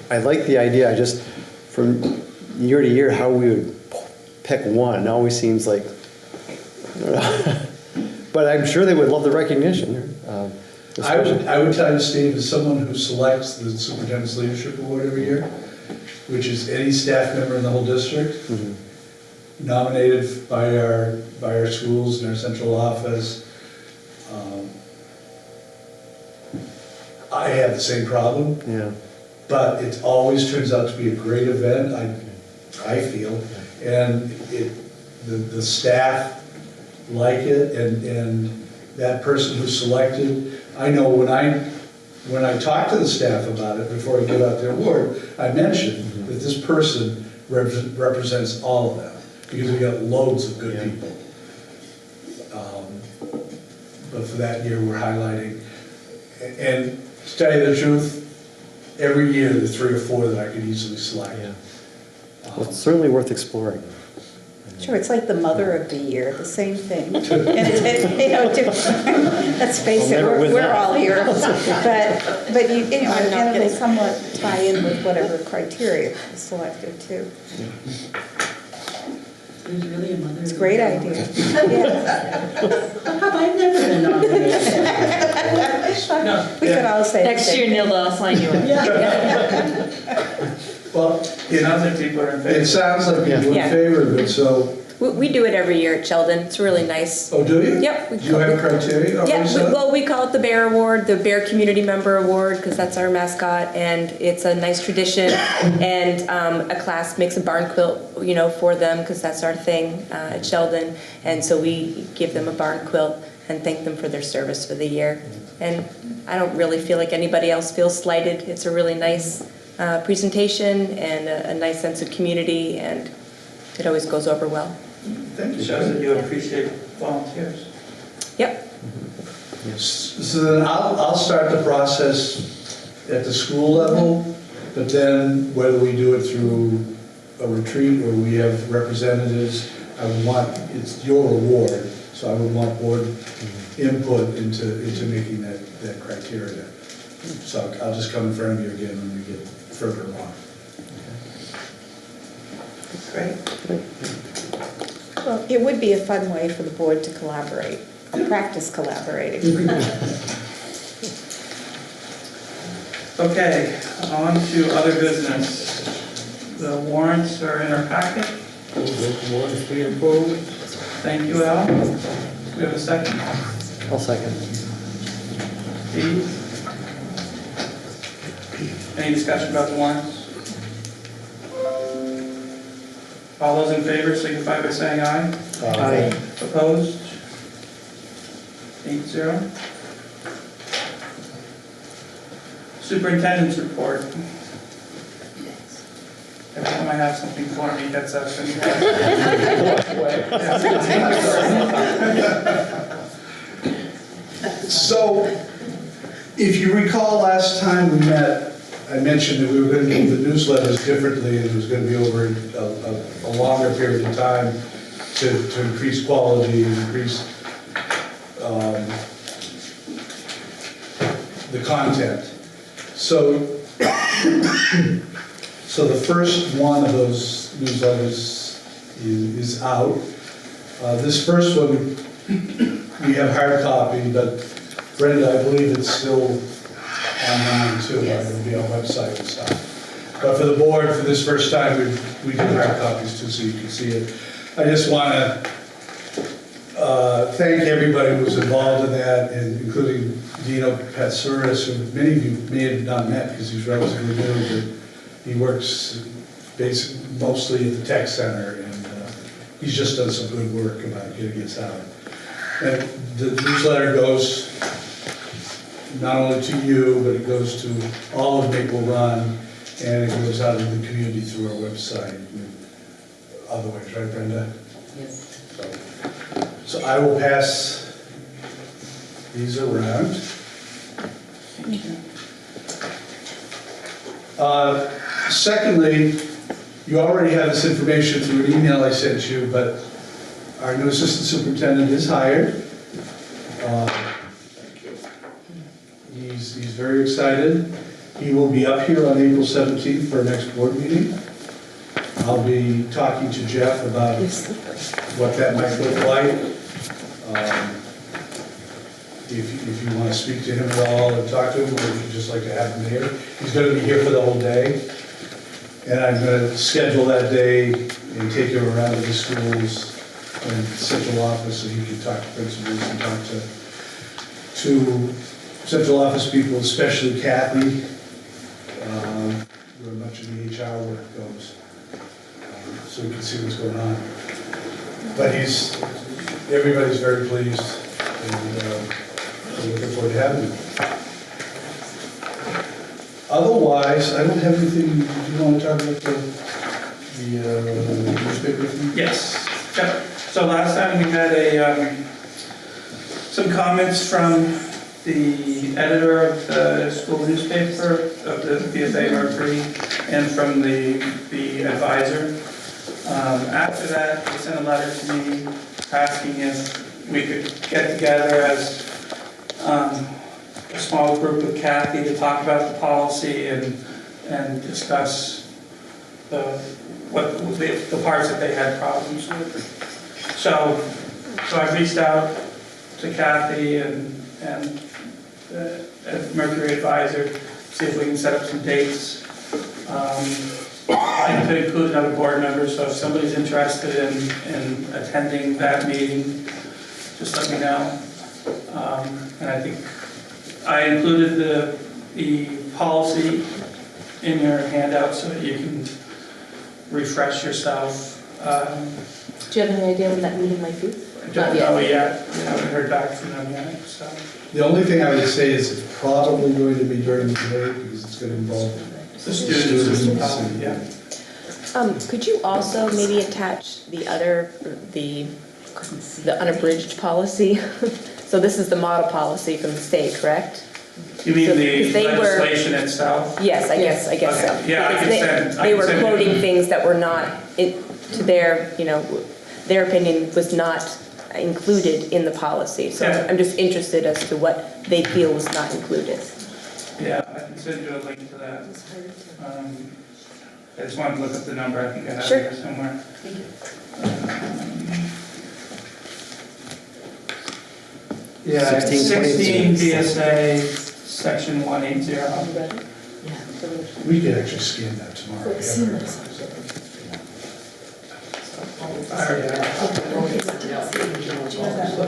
I like the idea. I just, from year to year, how we would pick one always seems like, But I'm sure they would love the recognition. I would tell you, Steve, as someone who selects the Superintendent's Leadership Award every year, which is any staff member in the whole district, nominated by our schools and our central office. I have the same problem. Yeah. But it always turns out to be a great event, I feel. And the staff like it, and that person who's selected, I know when I talk to the staff about it before I give out the award, I mention that this person represents all of them, because we got loads of good people. But for that year, we're highlighting, and to tell you the truth, every year there's 3 or 4 that I could easily select. Well, it's certainly worth exploring. Sure, it's like the mother of the year, the same thing. And let's face it, we're all heroes. But you know, and it'll somewhat tie in with whatever criteria is selected too. There's really a mother. It's a great idea. Yes. How come I've never been nominated? We could all say. Next year, Nilda, I'll sign you up. Well, Sounds like people are in favor. it sounds like people are in Yeah. favor of it, so. We do it every year at Sheldon. It's really nice. Oh, do you? Yep. Do you have criteria already Yeah, set? well, we call it the Bear Award, the Bear Community Member Award, because that's our mascot, and it's a nice tradition. And a class makes a barn quilt, you know, for them, because that's our thing at Sheldon. And so we give them a barn quilt and thank them for their service for the year. And I don't really feel like anybody else feels slighted. It's a really nice presentation and a nice sense of community, and it always goes over well. Thank you. Shows that you appreciate volunteers. Yep. So then I'll start the process at the school level, but then whether we do it through a retreat or we have representatives, I would want, it's your award, so I would want board input into making that criteria. So I'll just come in front of you again when we get further along. Great. Well, it would be a fun way for the board to collaborate, practice collaborating. Okay, on to other business. The warrants are in our packet. Warrants be approved. Thank you, Al. Do we have a second? I'll second. Steve? Any discussion about the warrants? All those in favor signify by saying aye. Aye. Opposed? 8-0. Superintendent's report. Every time I have something for me, he gets us and So, if you recall last time we met, I mentioned that we were going to do the newsletters differently, and it was going to be over a longer period of time to increase quality and increase the content. So the first one of those newsletters is out. This first one, we have hard copy, but Brenda, I believe it's still online too, right? It'll be on website and stuff. But for the board, for this first time, we do hard copies too, so you can see it. I just want to thank everybody who was involved in that, and including Dino Patsouris, who many of you may have not met because he's relatively new, but he works mostly at the tech center, and he's just done some good work about getting this out. And the newsletter goes not only to you, but it goes to all of Maple Run, and it goes out into the community through our website and other ways, right, Brenda? Yes. So I will pass these around. Secondly, you already have this information through an email I sent you, but our new assistant superintendent is hired. He's very excited. He will be up here on April 17th for our next board meeting. I'll be talking to Jeff about what that might look like. if you want to speak to him at all and talk to him, or if you'd just like to have him here. He's going to be here for the whole day. And I'm going to schedule that day and take him around to the schools and central office so he can talk to principals and talk to central office people, especially Kathy, where much of the HR work goes, so we can see what's going on. But everybody's very pleased, and we're looking forward to having him. Otherwise, I don't have anything. Do you want to talk about the newspaper thing? Yes. Yep. So last time we had some comments from the editor of the school newspaper, of the BFA Mercury, and from the advisor. After that, they sent a letter to me asking if we could get together as a small group with Kathy to talk about the policy and discuss the parts that they had problems with. So I reached out to Kathy and Mercury Advisor, see if we can set up some dates. I could include another board member, so if somebody's interested in attending that meeting, just let me know. And I think I included the policy in your handout so that you can refresh yourself. Do you have any idea when that meeting might be? I don't know yet. We haven't heard back from them yet. So. The only thing I would say is it's probably going to be during the day because it's going to involve the students. Could you also maybe attach the unabridged policy? So this is the model policy from the state, correct? You mean So, the legislation itself? Yes, I guess Okay. so. Yeah, I can send. They were quoting things that were not, to their, their opinion was not included in the policy. So Yeah. I'm just interested as to what they feel was not included. Yeah, I can send you a link to that. I just wanted to look up the number. I think I have it here somewhere. Thank you. Yeah, 16 VSA, section 180. We could actually scan that tomorrow.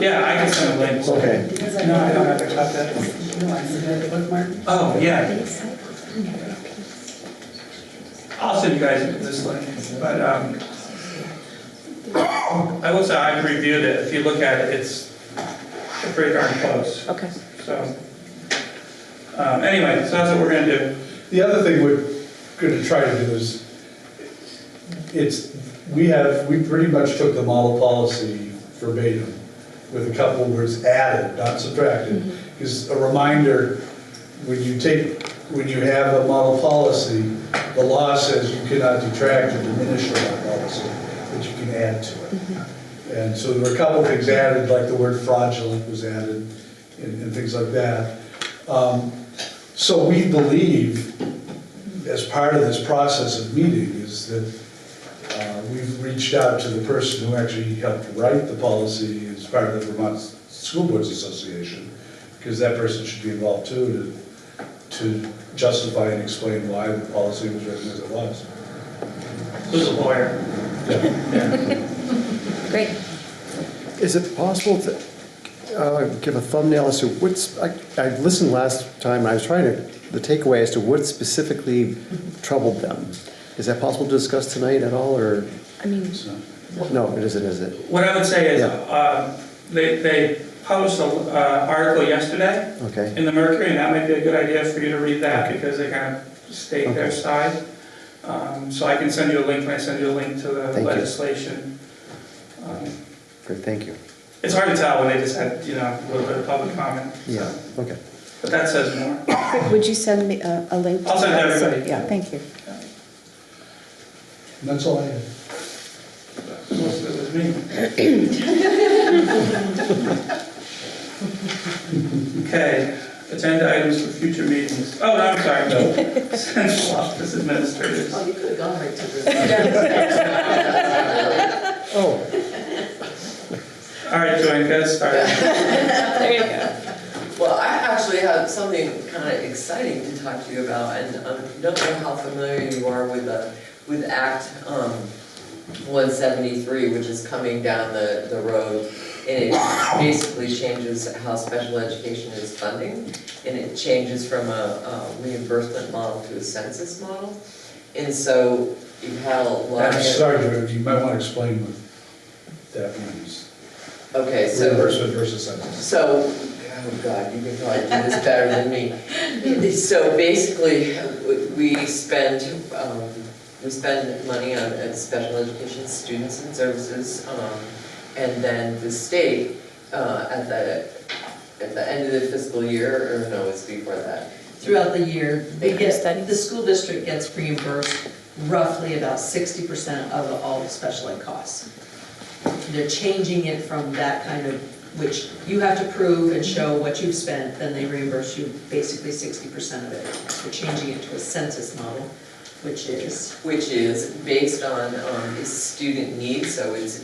Yeah, I can send a link. Okay. No, I don't have to cut that. Oh, yeah. I'll send you guys this link, but I will say I've reviewed it. If you look at it, it's pretty darn close. Okay. So, anyway, so that's what we're going to do. The other thing we're going to try to do is, we pretty much took the model policy verbatim with a couple of words added, not subtracted. Because a reminder, when you have a model policy, the law says you cannot detract or diminish from that policy, but you can add to it. And so there were a couple of things added, like the word fraudulent was added and things like that. So we believe, as part of this process of meeting, is that we've reached out to the person who actually helped write the policy as part of the Vermont School Boards Association, because that person should be involved too to justify and explain why the policy was written as it was. Who's a lawyer? Great. Is it possible to give a thumbnail as to I listened last time, and I was trying the takeaway as to what specifically troubled them. Is that possible to discuss tonight at all, or? I mean, no, it isn't, is it? What I would say is they published an article yesterday in the Mercury, and that might be a good idea for you to read that because they kind of state their side. So I can send you a link when I send you a link to the legislation. Great, thank you. It's hard to tell when they just had, a little bit of public comment. Yeah, okay. But that says more. Would you send me a link to that? I'll send it to everybody. Yeah, thank you. And that's all I have. Most of it was me. Okay, agenda items for future meetings. Oh, no, I'm sorry, no. Central Office Administrators. Oh, you could have gone right to this. Oh. All right, Joanne, get us started. There you go. Well, I actually have something kind of exciting to talk to you about, and I don't know how familiar you are with Act 173, which is coming down the road, and it basically changes how special education is funding, and it changes from a reimbursement model to a census model. And so you've had a lot of... Sorry, you might want to explain what that means. Okay, so... Reimbursement versus census. So, oh God, you can probably do this better than me. So basically, we spend money on special education students and services, and then the state, at the end of the fiscal year, or no, it's before that. Throughout the year, the school district gets reimbursed roughly about 60% of all the special ed costs. They're changing it from that kind of, which you have to prove and show what you've spent, then they reimburse you basically 60% of it. They're changing it to a census model, which is Based on student needs, so it's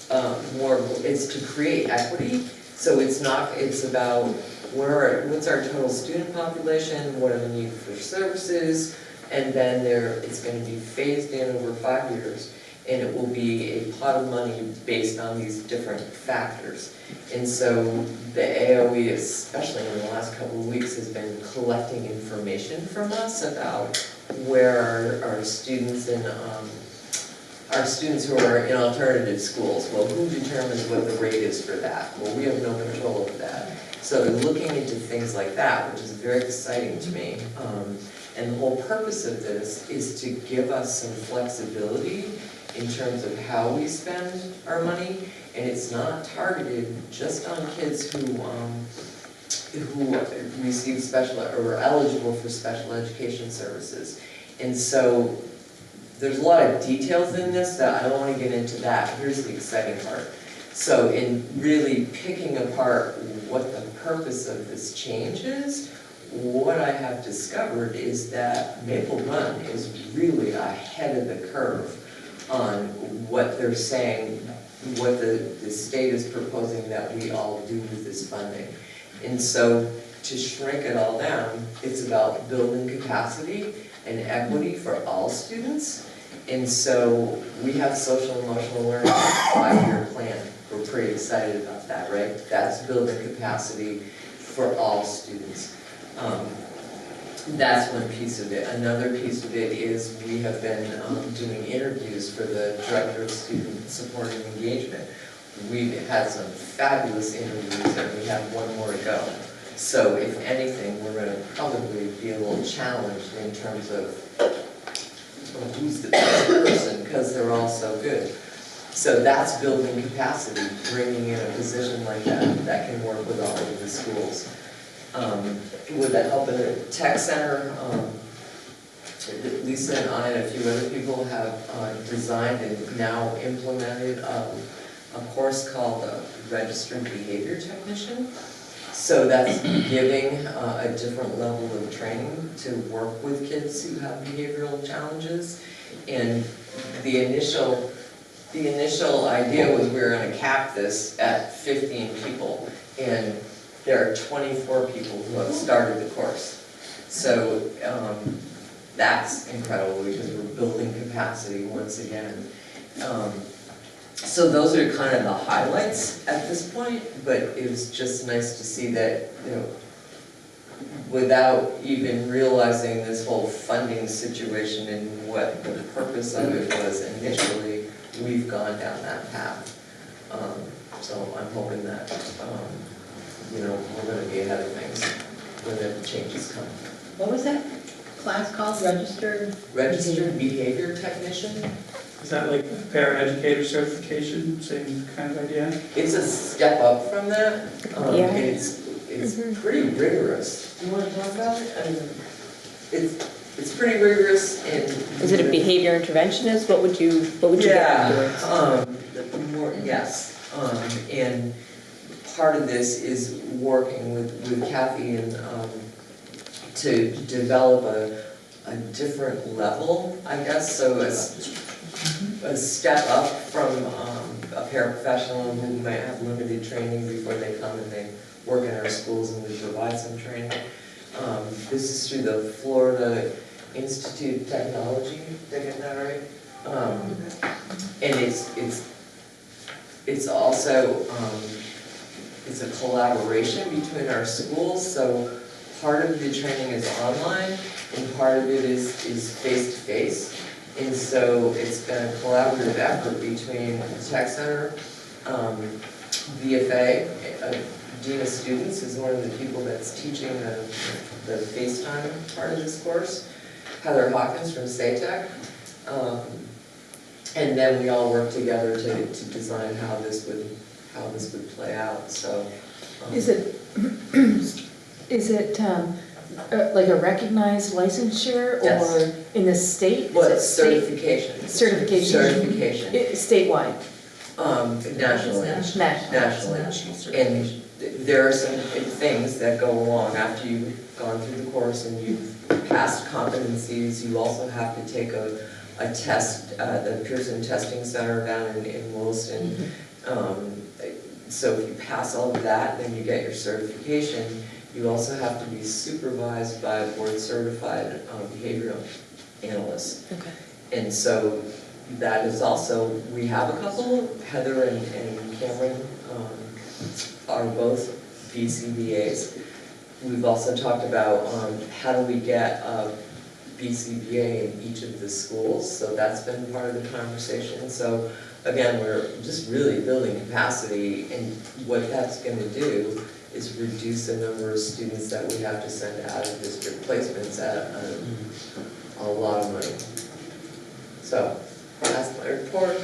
to create equity. So it's about what's our total student population, what are the needs for services, and then it's going to be phased in over 5 years, and it will be a pot of money based on these different factors. And so the AOE, especially in the last couple of weeks, has been collecting information from us about where our students who are in alternative schools. Well, who determines what the rate is for that? Well, we have no control over that. So looking into things like that, which is very exciting to me. And the whole purpose of this is to give us some flexibility in terms of how we spend our money. And it's not targeted just on kids who receive special or are eligible for special education services. And so there's a lot of details in this that I don't want to get into that. Here's the exciting part. So in really picking apart what the purpose of this change is, what I have discovered is that Maple Run is really ahead of the curve on what they're saying, what the state is proposing that we all do with this funding. And so to shrink it all down, it's about building capacity and equity for all students. And so we have social emotional learning 5-year plan. We're pretty excited about that, right? That's building capacity for all students. That's one piece of it. Another piece of it is we have been doing interviews for the Director of Student Support and Engagement. We've had some fabulous interviews and we have one more to go. So if anything, we're going to probably be a little challenged in terms of who's the best person, because they're all so good. So that's building capacity, bringing in a position like that can work with all of the schools. With the help of the tech center, Lisa and I and a few other people have designed and now implemented a course called Registered Behavior Technician. So that's giving a different level of training to work with kids who have behavioral challenges. And the initial idea was we were going to cap this at 15 people. And there are 24 people who have started the course. So that's incredible because we're building capacity once again. So those are kind of the highlights at this point, but it was just nice to see that, without even realizing this whole funding situation and what the purpose of it was initially, we've gone down that path. So I'm hoping that, we're going to be ahead of things when the changes come. What was that class called? Registered Behavior Technician. Is that like paraeducator certification, same kind of idea? It's a step up from that. Yeah. It's pretty rigorous. Do you want to talk about it? I mean, it's pretty rigorous and... Is it a behavior interventionist? What would you get afterwards? Yes. And part of this is working with Kathy and to develop a different level, I guess. So a step up from a paraprofessional who might have limited training before they come and they work in our schools and we provide some training. This is through the Florida Institute of Technology, did I get that right? And it's also, it's a collaboration between our schools, so part of the training is online and part of it is face-to-face. And so it's been a collaborative effort between the Tech Center, VFA, Dean of Students is one of the people that's teaching the FaceTime part of this course, Heather Hawkins from SATEC. And then we all work together to design how this would play out, so. Is it like a recognized licensure or Yes. in the state? Well, Is it it's certification. Certification? Certification. Statewide? Nationally. Nationally. And there are some things that go along after you've gone through the course and you've passed competencies. You also have to take a test, the Pearson Testing Center down in Williston. So if you pass all of that, then you get your certification. You also have to be supervised by a board-certified behavioral analyst. Okay. And so that is also, we have a couple, Heather and Cameron are both BCBAs. We've also talked about how do we get a BCBA in each of the schools, so that's been part of the conversation. So again, we're just really building capacity, and what that's going to do is reduce the number of students that we have to send out of district placements at a lot of money. So that's my report.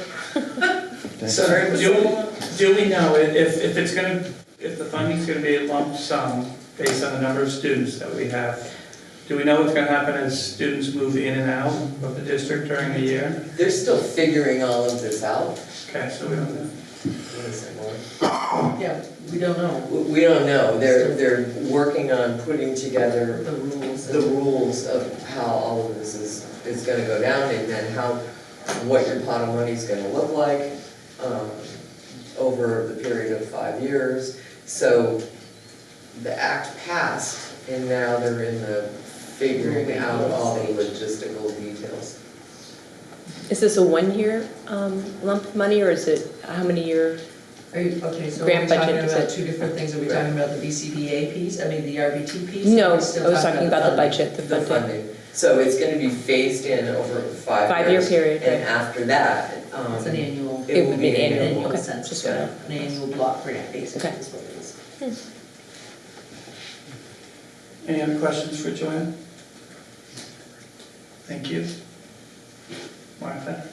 So do we know if the funding's gonna be a lump sum based on the number of students that we have? Do we know what's gonna happen as students move in and out of the district during the year? They're still figuring all of this out. Okay, so we don't know. Yeah, we don't know. We don't know. They're working on putting together The rules of how all of this is gonna go down, and then what your pot of money is gonna look like over the period of 5 years. So the act passed, and now they're in the figuring out all the logistical details. Is this a one-year lump of money, or is it how many year? Okay, so are we Grant budget, talking is about it- two different things? Are we talking about the BCBA piece, the RBT piece? No, Or are I we was still talking about the funding? budget, the The funding. funding. So it's gonna be phased in over 5 years. 5-year period, And right. after that, It's an annual. it will be an annual, annual. okay. Sense, Just yeah, wanna- an annual block grant, basically, Okay. is what it is. Any other questions for Joanne? Thank you. Martha?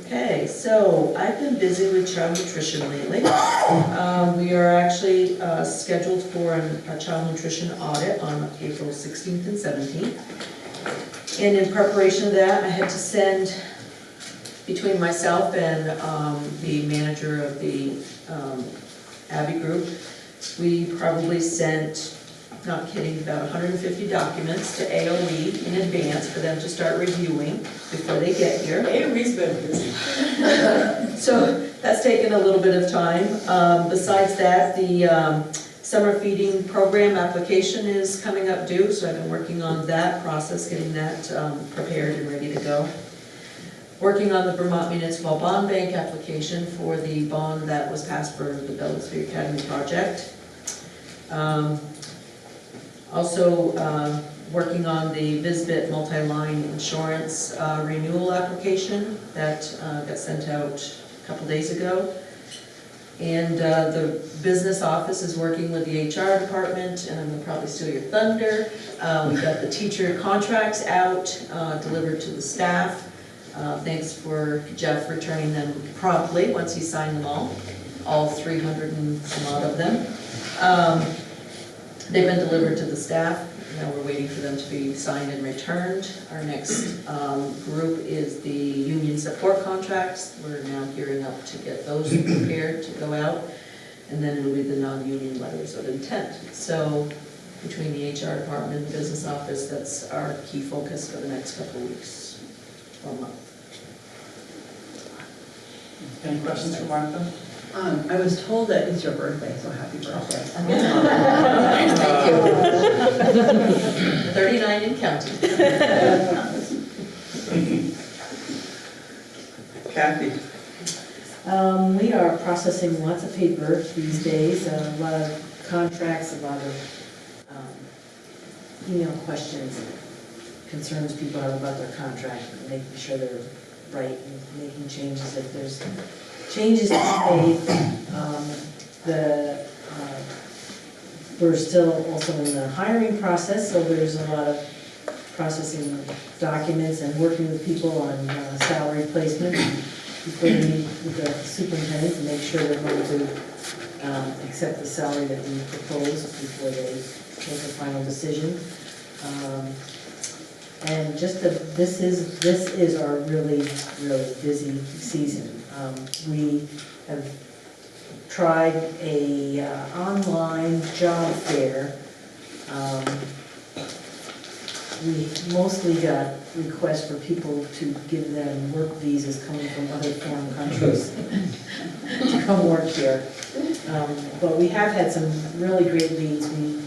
Okay, so I've been busy with child nutrition lately. We are actually scheduled for a child nutrition audit on April 16th and 17th. And in preparation of that, I had to send, between myself and the manager of the Abbey Group, we probably sent, not kidding, about 150 documents to AOE in advance for them to start reviewing before they get here. AOE's been busy. So that's taken a little bit of time. Besides that, the summer feeding program application is coming up due, so I've been working on that process, getting that prepared and ready to go. Working on the Vermont Municipal Bond Bank application for the bond that was passed for the Bellinsville Academy project. Also working on the Visbit multi-line insurance renewal application that got sent out a couple days ago. And the business office is working with the HR department, and I'm gonna probably steal your thunder. We got the teacher contracts out, delivered to the staff. Thanks for Jeff returning them promptly once he signed them all 300 and some odd of them. They've been delivered to the staff. Now we're waiting for them to be signed and returned. Our next group is the union support contracts. We're now gearing up to get those prepared to go out. And then it'll be the non-union letters of intent. So between the HR department and the business office, that's our key focus for the next couple of weeks or month. Any questions for Martha? I was told that it's your birthday, so happy birthday. Thank you. 39 and counting. Kathy? We are processing lots of paper these days, a lot of contracts, a lot of email questions, concerns people have about their contract, and making sure they're right and making changes if there's changes to be made. We're still also in the hiring process, so there's a lot of processing documents and working with people on salary placement before we meet with the superintendent to make sure they're going to accept the salary that we propose before they make a final decision. And just this is our really busy season. We have tried a online job fair. We mostly got requests for people to give them work visas coming from other foreign countries to come work here. But we have had some really great leads. We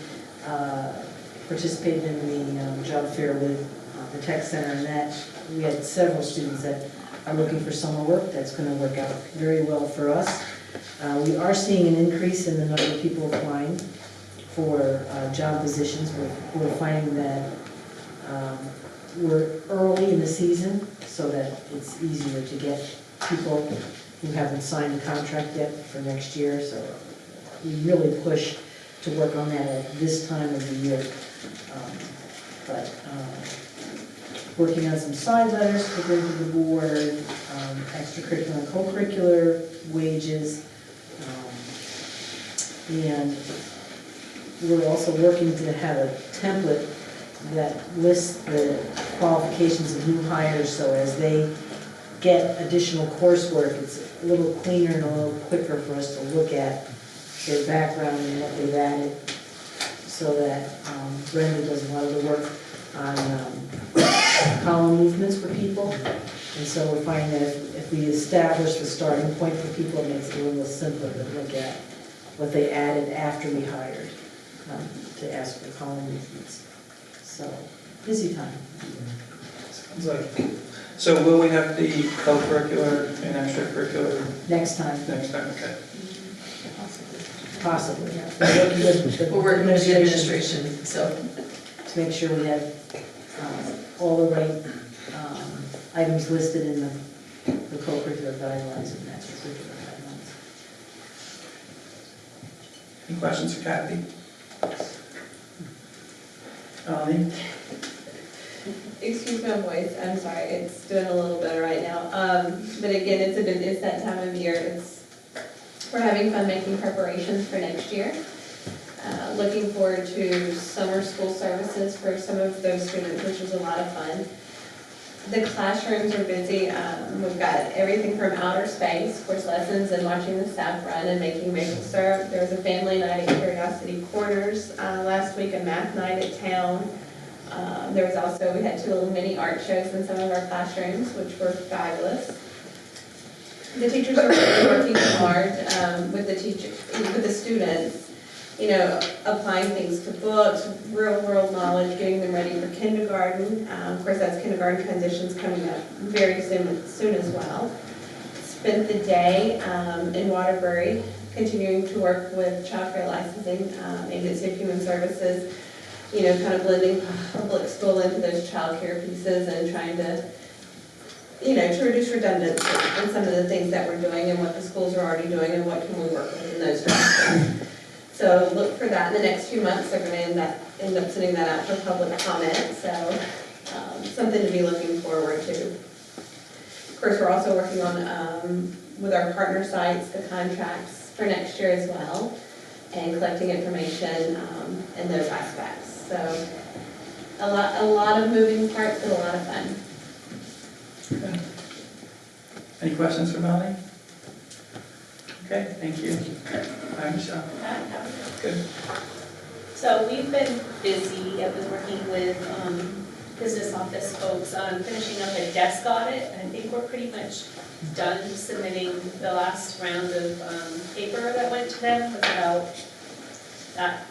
participated in the job fair with the tech center, and that we had several students that are looking for summer work. That's going to work out very well for us. We are seeing an increase in the number of people applying for job positions. We're finding that we're early in the season so that it's easier to get people who haven't signed a contract yet for next year. So we really push to work on that at this time of the year. Working on some side letters to bring to the board, extracurricular and co-curricular wages, and we're also working to have a template that lists the qualifications of new hires, so as they get additional coursework, it's a little cleaner and a little quicker for us to look at their background and what they've added, so that Brenda does a lot of the work on column movements for people. And so we're finding that if we establish the starting point for people, it makes it a little simpler to look at what they added after we hired, to ask for column movements. So, busy time. Sounds like. So will we have the co-curricular and extracurricular? Next time. Next time, okay. Possibly, yeah. We're working with the administration, so. To make sure we have all the right items listed in the co-curricular guidelines and extracurricular guidelines. Any questions for Kathy? Melanie? Excuse my voice, I'm sorry, it's doing a little better right now. But again, it's that time of year. We're having fun making preparations for next year. Looking forward to summer school services for some of those students, which is a lot of fun. The classrooms are busy. We've got everything from outer space, course lessons, and watching the staff run and making maple syrup. There was a family night at Curiosity Corners last week, a math night at town. We had 2 little mini art shows in some of our classrooms, which were fabulous. The teachers are really working hard with the students, applying things to books, real world knowledge, getting them ready for kindergarten. Of course, that's kindergarten transitions coming up very soon as well. Spent the day in Waterbury, continuing to work with child care licensing, agency of human services, kind of blending public school into those child care pieces and trying to reduce redundancy in some of the things that we're doing and what the schools are already doing and what can we work with in those directions. So look for that in the next few months. They're going to end up sending that out for public comment. So something to be looking forward to. Of course, we're also working on, with our partner sites, the contracts for next year as well, and collecting information in those aspects. So a lot of moving parts and a lot of fun. Okay. Any questions for Melanie? Okay, thank you. Hi, Michelle. Good. So we've been busy. I've been working with business office folks on finishing up a desk audit. I think we're pretty much done submitting the last round of paper that went to them. Was about that.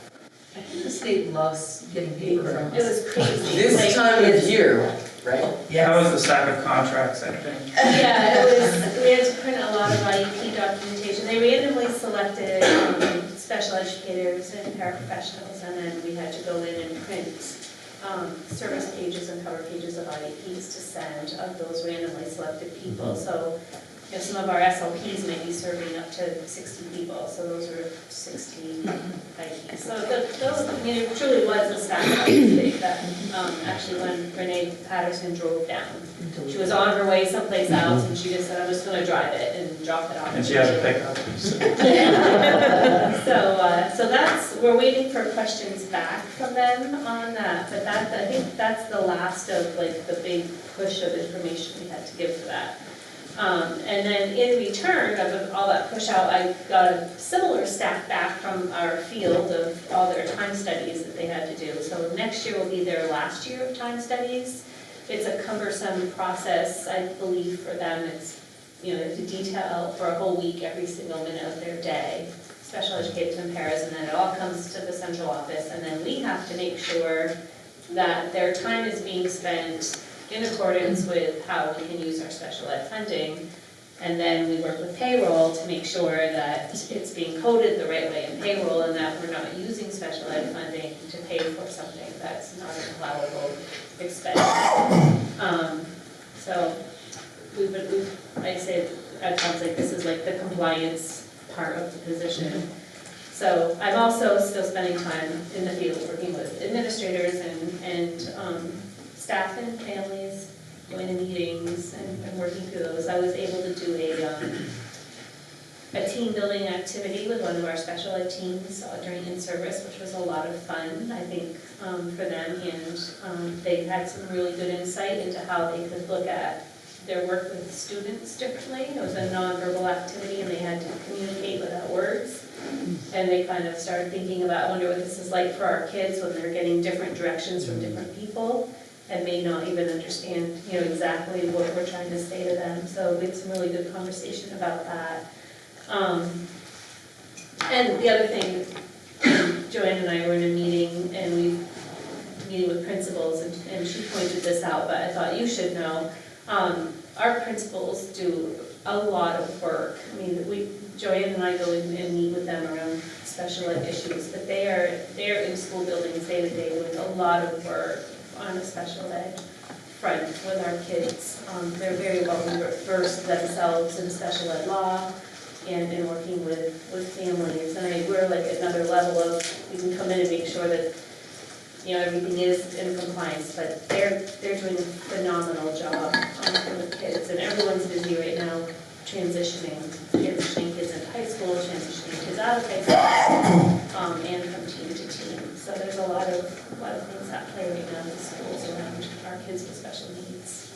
I think the state loves getting paper from It us. was crazy. This Like, time of year, right? That was the stack of contracts, I think. Yeah, it was, we had to print a lot of IEP documentation. They randomly selected special educators and paraprofessionals, and then we had to go in and print service pages and cover pages of IEPs to send of those randomly selected people. So, you know, some of our SLPs may be serving up to 60 people, so those were 60 IEPs. So those, I mean, it truly was a stack that actually when Renee Patterson drove down, she was on her way someplace else, and she just said, I'm just gonna drive it and drop it off. And she had to pick up. So that's, we're waiting for questions back from them on that, but that, I think that's the last of like the big push of information we had to give for that. And then in return of all that push out, I got a similar stack back from our field of all their time studies that they had to do. So next year will be their last year of time studies. It's a cumbersome process, I believe, for them. It's, you know, they have to detail for a whole week every single minute of their day, special educators and paras, and then it all comes to the central office, and then we have to make sure that their time is being spent in accordance with how we can use our special ed funding. And then we work with payroll to make sure that it's being coded the right way in payroll and that we're not using special ed funding to pay for something that's not an allowable expense. So I'd say it sounds like this is like the compliance part of the position. So I'm also still spending time in the field working with administrators and staff and families, going to meetings and working through those. I was able to do a team building activity with one of our special ed teams during in-service, which was a lot of fun, I think, for them. And they had some really good insight into how they could look at their work with students differently. It was a nonverbal activity and they had to communicate without words. And they kind of started thinking about, I wonder what this is like for our kids when they're getting different directions from different people and may not even understand, you know, exactly what we're trying to say to them. So we had some really good conversation about that. And the other thing, Joanne and I were in a meeting and we were meeting with principals and she pointed this out, but I thought you should know. Our principals do a lot of work. I mean, Joanne and I go in and meet with them around special ed issues, but they're in school buildings day to day doing a lot of work on the special ed front with our kids. They're very well versed themselves in special ed law and in working with families. And we're like another level of, we can come in and make sure that, you know, everything is in compliance, but they're doing a phenomenal job for the kids. And everyone's busy right now transitioning kids into high school, transitioning kids out of high school, and from team to team. So there's a lot of things at play right now in the schools around our kids with special needs.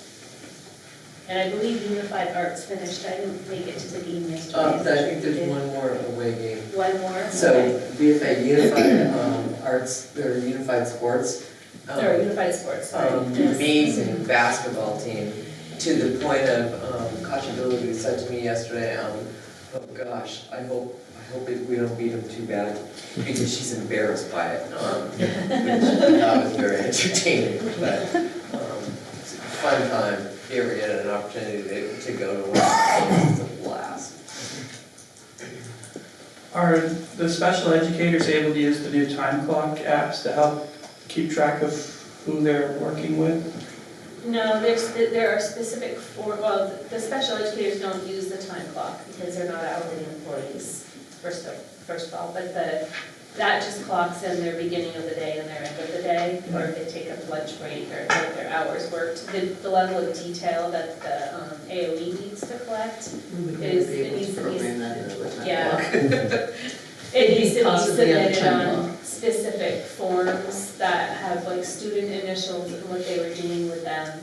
And I believe Unified Arts finished. I didn't make it to the game yesterday. I think there's one more away game. One more? So BFA Unified Arts, or Unified Sports. Or Unified Sports, sorry. Amazing basketball team, to the point of Kashability said to me yesterday, oh gosh, I hope we don't beat them too bad, because she's embarrassed by it, which I thought was very entertaining, but it's a fun time. If you ever get an opportunity to go to one, it's a blast. Are the special educators able to use the new time clock apps to help keep track of who they're working with? No, there are specific the special educators don't use the time clock because they're not hourly employees, first of all, but that just clocks in their beginning of the day and their end of the day, or if they take a lunch break or their hours worked. The level of detail that the AOE needs to collect is, it needs to be, yeah. It needs to be submitted on specific forms that have like student initials and what they were doing with them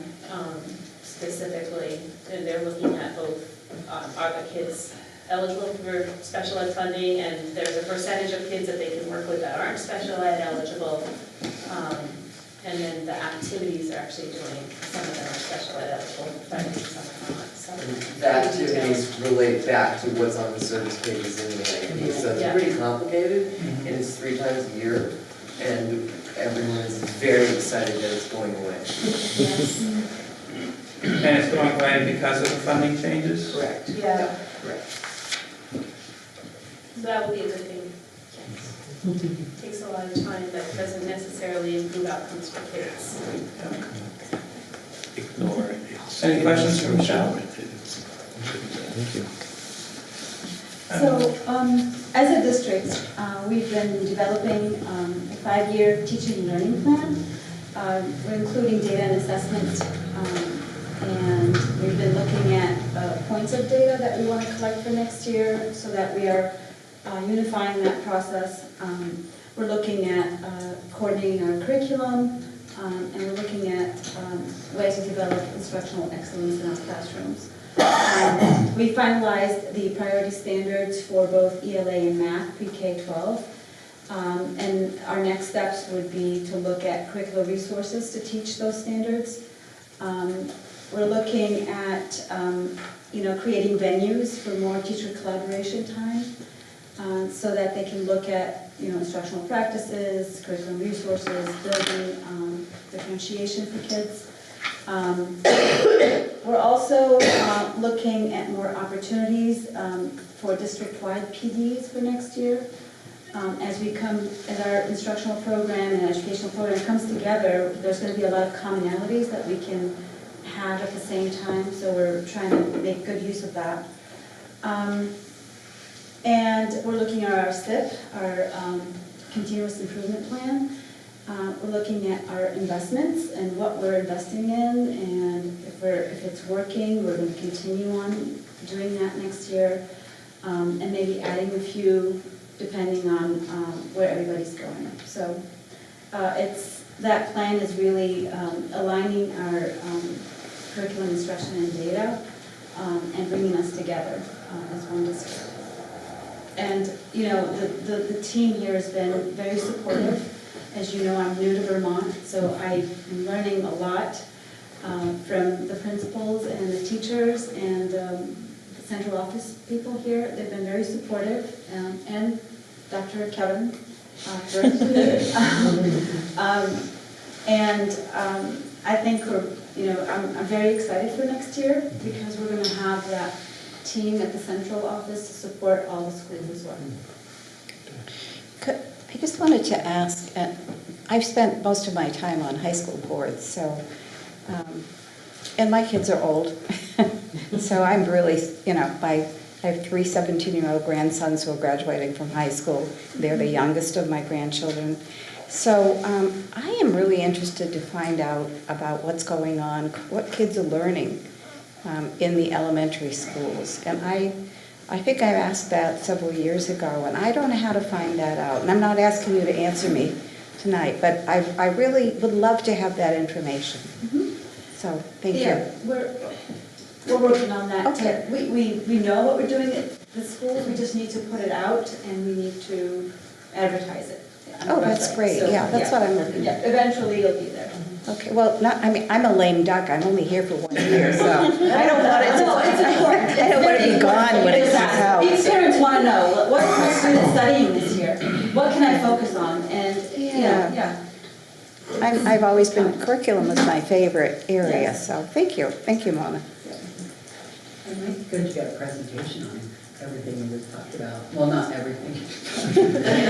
specifically. And they're looking at both, are the kids eligible for special ed funding, and there's a percentage of kids that they can work with that aren't special ed eligible. And then the activities are actually doing, some of them are special ed eligible, but some are not, so. The activities relate back to what's on the service pages in the IEP, so it's Yeah. pretty complicated, and it's 3 times a year, and everyone is very excited that it's going away. Yes. And it's going away because of the funding changes? Correct. Yeah. Correct. So that will be a good thing. Takes a lot of time, but doesn't necessarily improve outcomes for kids. Ignore it. Any questions for Michelle? Thank you. So, as a district, we've been developing a 5-year teaching and learning plan. We're including data and assessment, and we've been looking at points of data that we want to collect for next year so that we are unifying that process. We're looking at coordinating our curriculum, and we're looking at ways to develop instructional excellence in our classrooms. We finalized the priority standards for both ELA and math, pre-K-12. And our next steps would be to look at curricular resources to teach those standards. We're looking at creating venues for more teacher collaboration time so that they can look at instructional practices, curriculum resources, building differentiation for kids. We're also looking at more opportunities for district-wide PDs for next year. As our instructional program and educational program comes together, there's going to be a lot of commonalities that we can have at the same time, so we're trying to make good use of that. And we're looking at our SIP, our continuous improvement plan. We're looking at our investments and what we're investing in, and if it's working, we're going to continue on doing that next year, and maybe adding a few depending on where everybody's going. So that plan is really aligning our curriculum instruction and data and bringing us together as one district. And the team here has been very supportive. As you know, I'm new to Vermont, so I'm learning a lot from the principals and the teachers and the central office people here. They've been very supportive, and Dr. Kevin. I think I'm very excited for next year because we're going to have that team at the central office to support all the schools as well. I just wanted to ask, I've spent most of my time on high school boards, so, and my kids are old, so I'm really, I have 3 17-year-old grandsons who are graduating from high school. They're the youngest of my grandchildren. So I am really interested to find out about what's going on, what kids are learning in the elementary schools. And I think I asked that several years ago, and I don't know how to find that out. And I'm not asking you to answer me tonight, but I really would love to have that information. Mm-hmm. So, thank you. Yeah, we're working on that. Okay. We know what we're doing at the schools, we just need to put it out, and we need to advertise it. Oh, that's great. So, yeah, that's what I'm looking Yeah, at. eventually it'll be there. Okay, well, I'm a lame duck. I'm only here for 1 year, so I don't want it to. No, it's important. I don't want to be gone when it comes out. These parents want to know, what are my students studying this year? What can I focus on? And, yeah. I've always been, curriculum was my favorite area, so thank you. Thank you, Mona. It's good you got a presentation on everything you just talked about. Well, not everything.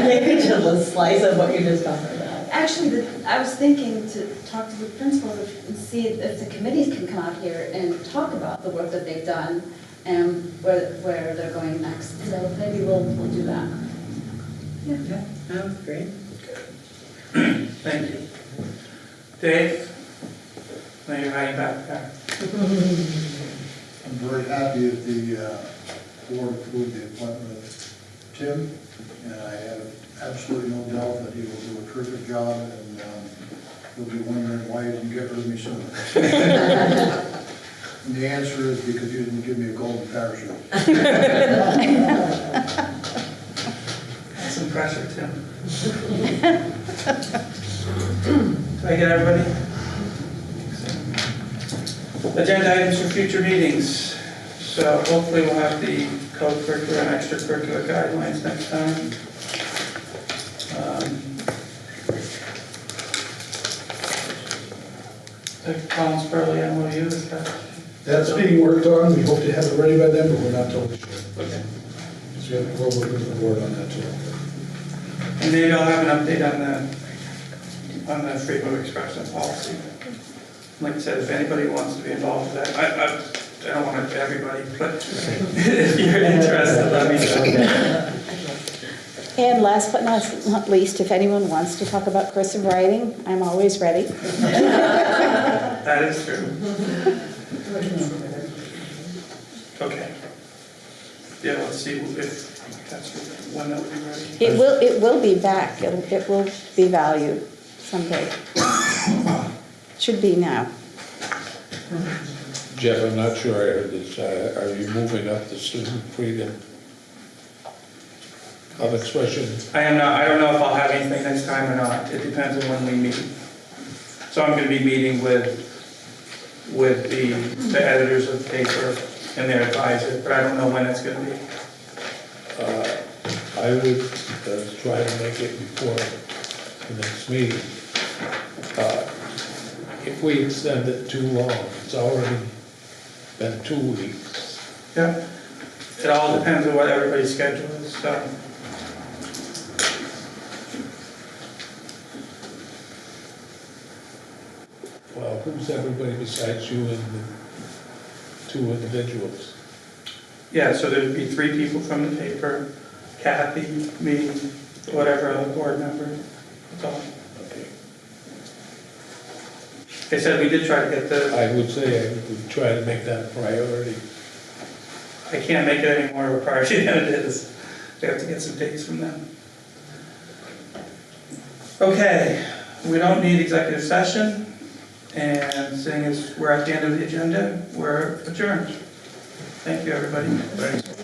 Maybe just a slice of what you just talked about. Actually, I was thinking to talk to the principals and see if the committees can come out here and talk about the work that they've done and where they're going next. So maybe we'll do that. Yeah, that was great. Thank you. Dave? Now you're hiding back there. I'm very happy that the board approved the appointment of Tim, and I have absolutely no doubt that he will do a terrific job, and you'll be wondering why you didn't get rid of me sooner. And the answer is because you didn't give me a golden parachute. That's some pressure, Tim. Do I I get everybody? Agenda items for future meetings. So hopefully we'll have the co-curricular and extracurricular guidelines next time. The Collins Burley MOU, is that? That's being worked on, we hope to have it ready by then, but we're not totally sure. Okay. So we're working with the board on that too. And maybe I'll have an update on the freedom of expression policy. Like I said, if anybody wants to be involved with that, I don't want to everybody, but if you're interested, let me know. And last but not least, if anyone wants to talk about cursive writing, I'm always ready. That is true. Okay. Yeah, let's see if that's when that would be ready. It will be back. It will be valued someday. Should be now. Jeff, I'm not sure I heard this. Are you moving up the student freedom of expression? I am not. I don't know if I'll have anything next time or not. It depends on when we meet. So I'm going to be meeting with the editors of the paper and their advisor, but I don't know when it's going to be. I would try to make it before the next meeting. If we extend it too long, it's already been 2 weeks. Yeah. It all depends on what everybody's schedule is. So. Well, who's everybody besides you and the 2 individuals? Yeah, so there'd be 3 people from the paper, Kathy, me, whatever other board member. That's all. Okay. They said we did try to get the. I would say I would try to make that a priority. I can't make it any more of a priority than it is. We have to get some dates from them. Okay, we don't need executive session. And seeing as we're at the end of the agenda, we're adjourned. Thank you, everybody. Thanks.